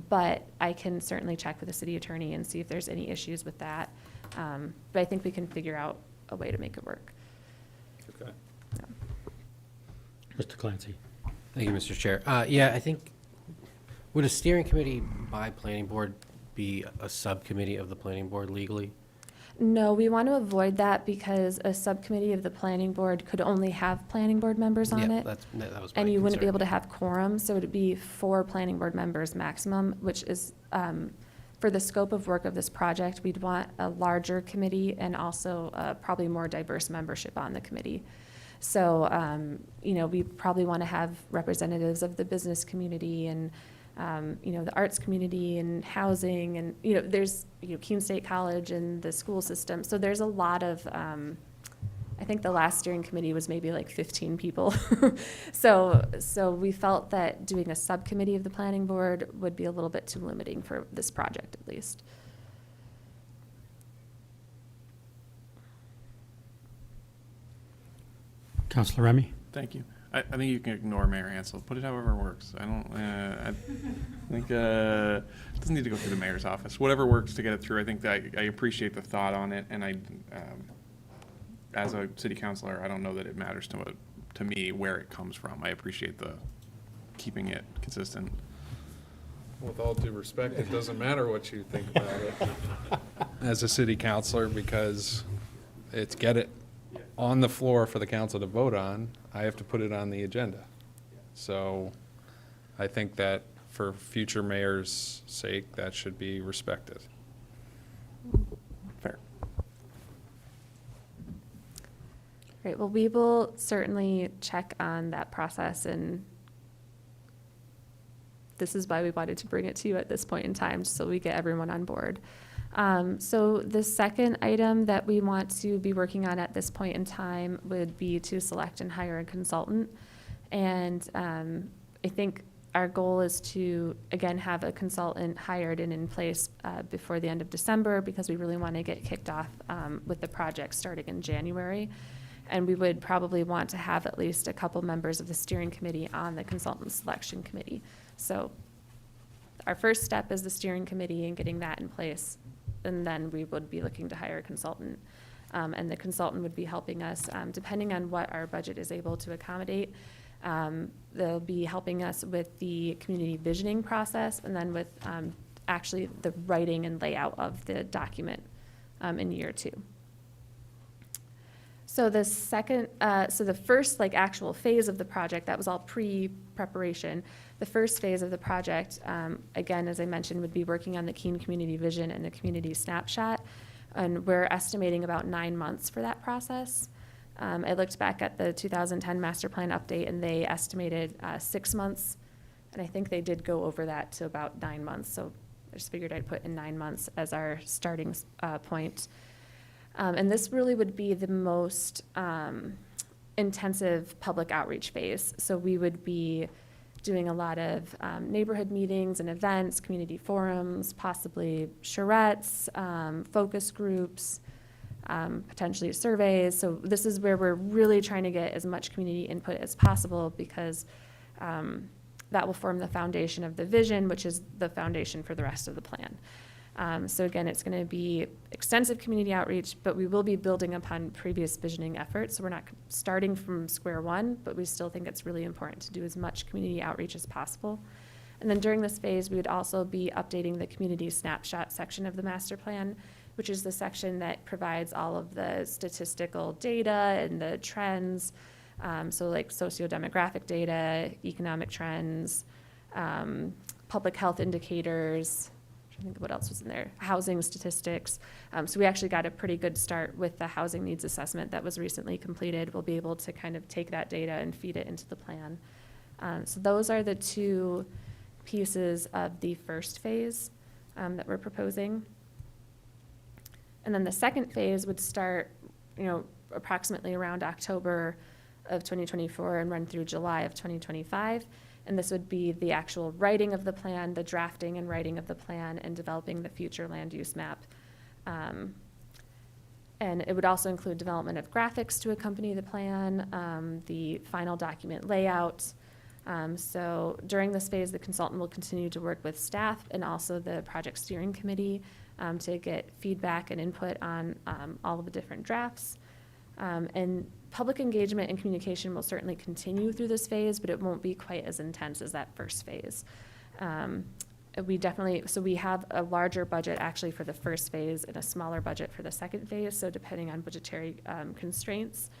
But I can certainly check with the city attorney and see if there's any issues with that. But I think we can figure out a way to make it work. Okay. Mr. Clancy. Thank you, Mr. Chair. Yeah, I think, would a steering committee by planning board be a subcommittee of the planning board legally? No, we want to avoid that because a subcommittee of the planning board could only have planning board members on Yeah, it. that was my And you wouldn't be concern. able to have quorum, so it'd be 4 planning board members maximum, which is, for the scope of work of this project, we'd want a larger committee and also probably more diverse membership on the committee. So, we probably want to have representatives of the business community and, the arts community and housing and, there's, Keene State College and the school system. So there's a lot of, I think the last steering committee was maybe like 15 people. So we felt that doing a subcommittee of the planning board would be a little bit too limiting for this project at least. Counselor Remy? Thank you. I think you can ignore Mayor Ansel. Put it however works. I don't, I think, it doesn't need to go through the mayor's office. Whatever works to get it through. I think that I appreciate the thought on it, and as a city councilor, I don't know that it matters to me where it comes from. I appreciate the keeping it consistent. With all due respect, it doesn't matter what you think about it as a city councilor, because it's get it on the floor for the council to vote on. I have to put it on the agenda. So I think that for future mayors' sake, that should be respected. Fair. Great, well, we will certainly check on that process, and this is why we wanted to bring it to you at this point in time, so we get everyone on board. So the second item that we want to be working on at this point in time would be to select and hire a consultant. And I think our goal is to, again, have a consultant hired and in place before the end of December, because we really want to get kicked off with the project starting in January. And we would probably want to have at least a couple members of the steering committee on the consultant selection committee. So our first step is the steering committee and getting that in place. And then we would be looking to hire a consultant. And the consultant would be helping us, depending on what our budget is able to accommodate. They'll be helping us with the community visioning process, and then with actually the writing and layout of the document in year 2. So the first actual phase of the project, that was all pre-preparation. The first phase of the project, again, as I mentioned, would be working on the Keene Community Vision and the Community Snapshot. And we're estimating about 9 months for that process. I looked back at the 2010 Master Plan update, and they estimated 6 months. And I think they did go over that to about 9 months. So I just figured I'd put in 9 months as our starting point. And this really would be the most intensive public outreach phase. So we would be doing a lot of neighborhood meetings and events, community forums, possibly charrettes, focus groups, potentially surveys. So this is where we're really trying to get as much community input as possible, because that will form the foundation of the vision, which is the foundation for the rest of the plan. So again, it's going to be extensive community outreach, but we will be building upon previous visioning efforts. So we're not starting from square one, but we still think it's really important to do as much community outreach as possible. And then during this phase, we would also be updating the community snapshot section of the master plan, which is the section that provides all of the statistical data and the trends. So like socio-demographic data, economic trends, public health indicators, I think what else was in there, housing statistics. So we actually got a pretty good start with the housing needs assessment that was recently completed. We'll be able to kind of take that data and feed it into the plan. So those are the 2 pieces of the first phase that we're proposing. And then the second phase would start, approximately around October of 2024 and run through July of 2025. And this would be the actual writing of the plan, the drafting and writing of the plan, and developing the future land use map. And it would also include development of graphics to accompany the plan, the final document layout. So during this phase, the consultant will continue to work with staff and also the project steering committee to get feedback and input on all of the different drafts. And public engagement and communication will certainly continue through this phase, but it won't be quite as intense as that first phase. So we have a larger budget actually for the first phase and a smaller budget for the second phase. So depending on budgetary constraints,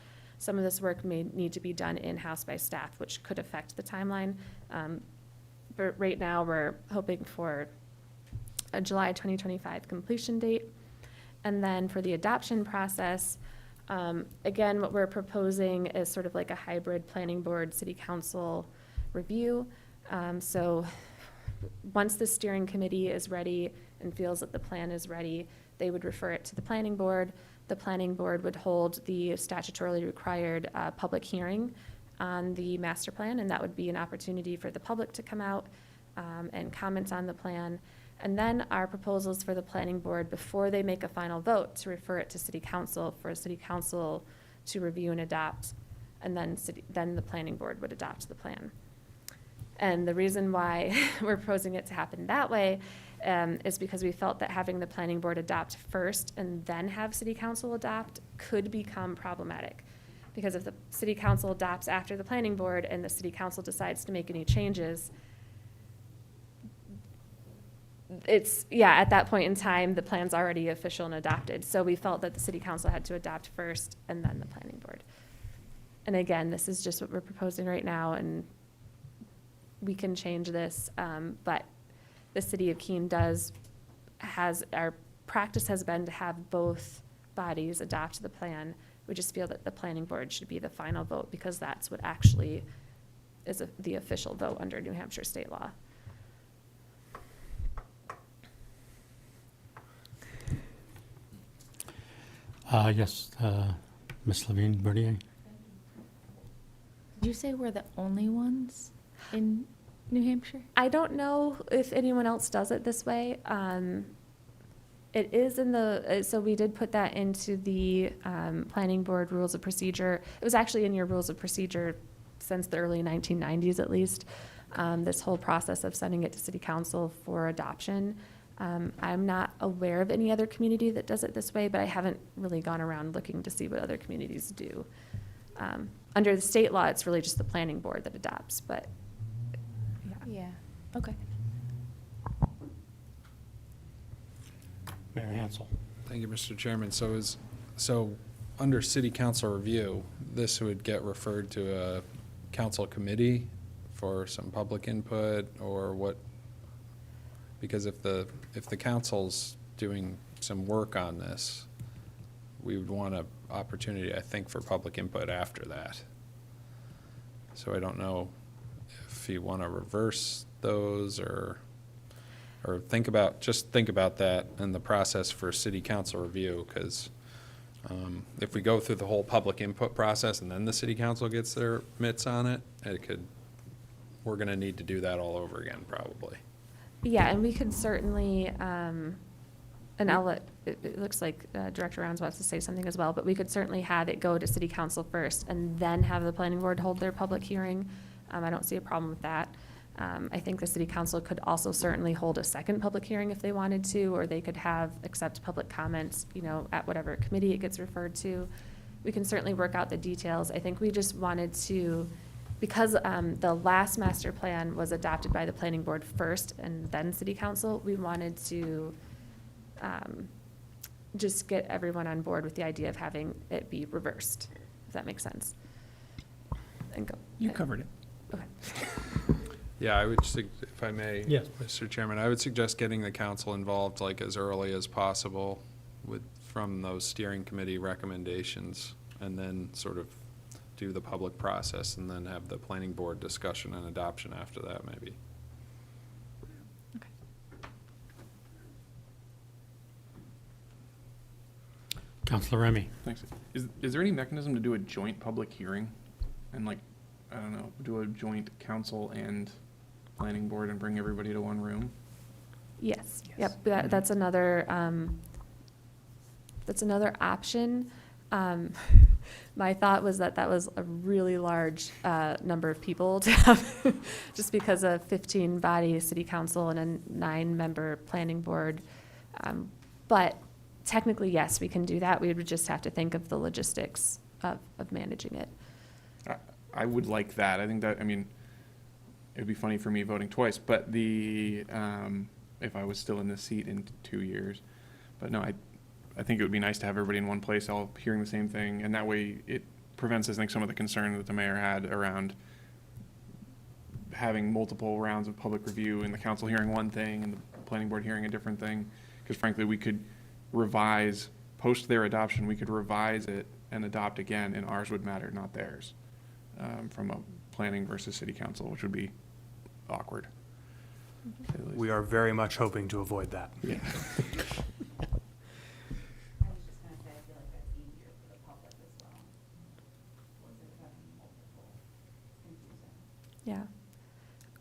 some of this work may need to be done in-house by staff, which could affect the timeline. But right now, we're hoping for a July 2025 completion date. And then for the adoption process, again, what we're proposing is sort of like a hybrid planning board, city council review. So once the steering committee is ready and feels that the plan is ready, they would refer it to the planning board. The planning board would hold the statutorily required public hearing on the master plan, and that would be an opportunity for the public to come out and comment on the plan. And then our proposals for the planning board, before they make a final vote, to refer it to city council for city council to review and adopt, and then the planning board would adopt the plan. And the reason why we're proposing it to happen that way is because we felt that having the planning board adopt first and then have city council adopt could become problematic. Because if the city council adopts after the planning board and the city council decides to make any changes, at that point in time, the plan's already official and adopted. So we felt that the city council had to adopt first and then the planning board. And again, this is just what we're proposing right now, and we can change this, but the city of Keene our practice has been to have both bodies adopt the plan. We just feel that the planning board should be the final vote because that's what actually is the official vote under New Hampshire state law. Yes, Ms. Levine Bernier. Did you say we're the only ones in New Hampshire? I don't know if anyone else does it this way. It is so we did put that into the planning board rules of procedure. It was actually in your rules of procedure since the early 1990s at least, this whole process of sending it to city council for adoption. I'm not aware of any other community that does it this way, but I haven't really gone around looking to see what other communities do. Under the state law, it's really just the planning board that adopts, but Yeah, okay. Mayor Hansel. Thank you, Mr. Chairman. So under city council review, this would get referred to a council committee for some public input, or what? Because if the council's doing some work on this, we would want an opportunity, I think, for public input after that. So I don't know if you want to reverse those or think about that in the process for city council review, because if we go through the whole public input process and then the city council gets their mitts on it, we're going to need to do that all over again, probably. yeah, and we could certainly, and I'll it looks like Director Rounds wants to say something as well, but we could certainly have it go to city council first and then have the planning board hold their public hearing. I don't see a problem with that. I think the city council could also certainly hold a second public hearing if they wanted to, or they could accept public comments, at whatever committee it gets referred to. We can certainly work out the details. I think we just wanted to, because the last master plan was adopted by the planning board first and then city council, we wanted to just get everyone on board with the idea of having it be reversed, if that makes sense. And go. You covered it. Okay. Yeah, I would, if I may, Yes. Mr. Chairman, I would suggest getting the council involved like as early as possible from those steering committee recommendations, and then sort of do the public process and then have the planning board discussion and adoption after that, maybe. Councilor Remy. Thanks. Is there any mechanism to do a joint public hearing? And I don't know, do a joint council and planning board and bring everybody to one room? Yes. Yep, that's another option. My thought was that was a really large number of people to have, just because of 15 body city council and a 9-member planning board. But technically, yes, we can do that. We would just have to think of the logistics of managing it. I would like that. I think that, I mean, it'd be funny for me voting twice, but if I was still in this seat in 2 years. But no, I think it would be nice to have everybody in one place, all hearing the same thing, and that way it prevents, I think, some of the concern that the mayor had around having multiple rounds of public review and the council hearing one thing and the planning board hearing a different thing. Because frankly, we could revise, post their adoption, we could revise it and adopt again, and ours would matter, not theirs, from a planning versus city council, which would be awkward. to say the least. We are very much hoping to avoid that. Yeah. Yeah.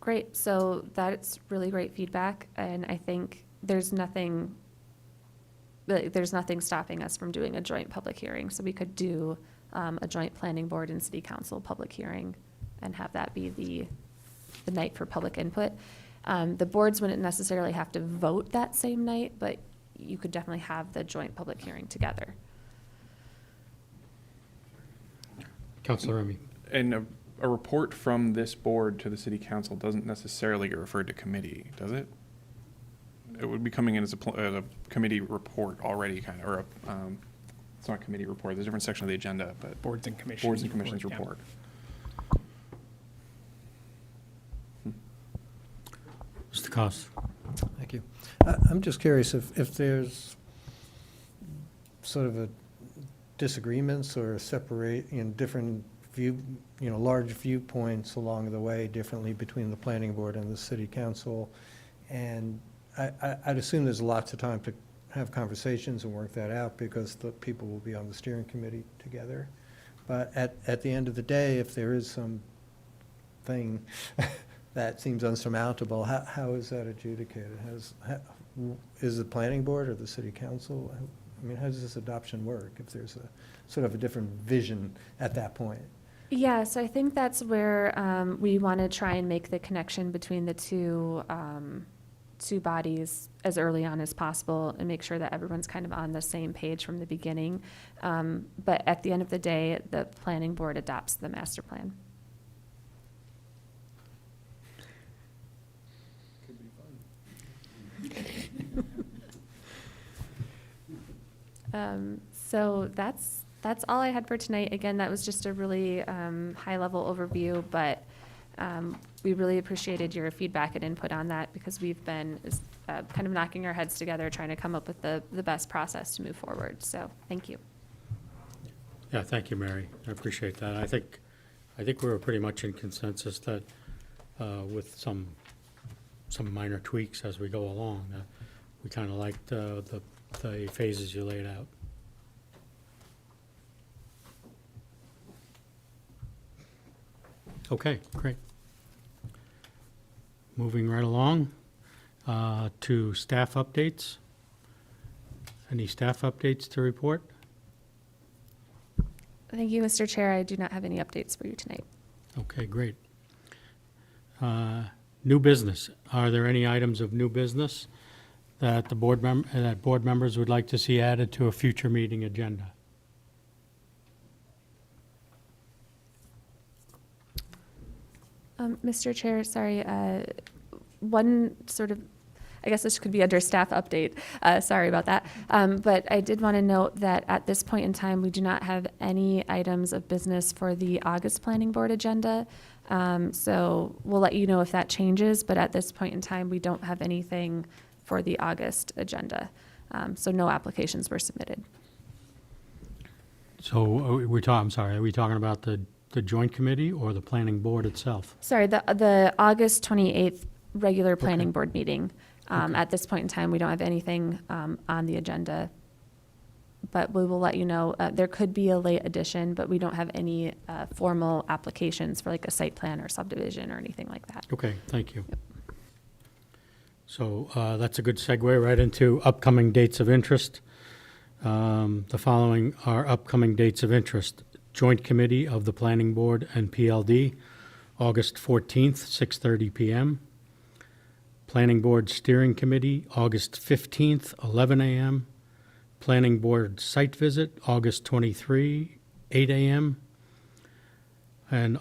Great. So that's really great feedback. And I think there's nothing stopping us from doing a joint public hearing. So we could do a joint planning board and city council public hearing and have that be the night for public input. The boards wouldn't necessarily have to vote that same night, but you could definitely have the joint public hearing together. Councilor Remy. And a report from this board to the city council doesn't necessarily get referred to committee, does it? It would be coming in as a committee report already, kind of, or it's not a committee report, there's a different section of the agenda, but. Boards and commissions. Boards and commissions report, report. Mr. Cost. Thank you. I'm just curious if there's sort of a disagreements or different large viewpoints along the way differently between the planning board and the city council. And I'd assume there's lots of time to have conversations and work that out because the people will be on the steering committee together. But at the end of the day, if there is some thing that seems unsurmountable, how is that adjudicated? Is the planning board or the city council? I mean, how does this adoption work if there's a sort of a different vision at that point? Yeah, so I think that's where we want to try and make the connection between the two bodies as early on as possible and make sure that everyone's kind of on the same page from the beginning. But at the end of the day, the planning board adopts the master plan. So that's all I had for tonight. Again, that was just a really high-level overview, but we really appreciated your feedback and input on that because we've been kind of knocking our heads together trying to come up with the best process to move forward. So thank you. Yeah, thank you, Mary. I appreciate that. I think we were pretty much in consensus that with some minor tweaks as we go along, we kind of liked the phases you laid out. Okay, great. Moving right along to staff updates. Any staff updates to report? Thank you, Mr. Chair. I do not have any updates for you tonight. Okay, great. New business. Are there any items of new business that board members would like to see added to a future meeting agenda? Mr. Chair, sorry, one sort of, I guess this could be under staff update. Sorry about that. But I did want to note that at this point in time, we do not have any items of business for the August Planning Board agenda. So we'll let you know if that changes, but at this point in time, we don't have anything for the August agenda. So no applications were submitted. So are we talking about the joint committee or the planning board itself? Sorry, the August 28th regular planning Okay. board meeting. At this point in time, we don't have anything on the agenda, but we will let you know. There could be a late addition, but we don't have any formal applications for like a site plan or subdivision or anything like that. Okay, thank you. So that's a good segue right into upcoming dates of interest. The following are upcoming dates of interest. Joint Committee of the Planning Board and PLD, August 14th, 6:30 p.m. Planning Board Steering Committee, August 15th, 11 a.m. Planning Board site visit, August 23, 8 a.m. And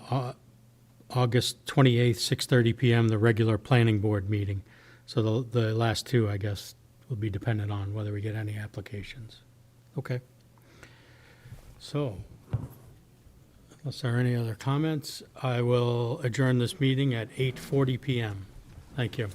August 28th, 6:30 p.m., the regular Planning Board meeting. So the last two, I guess, will be dependent on whether we get any applications. Okay. So, unless there are any other comments, I will adjourn this meeting at 8:40 p.m. Thank you.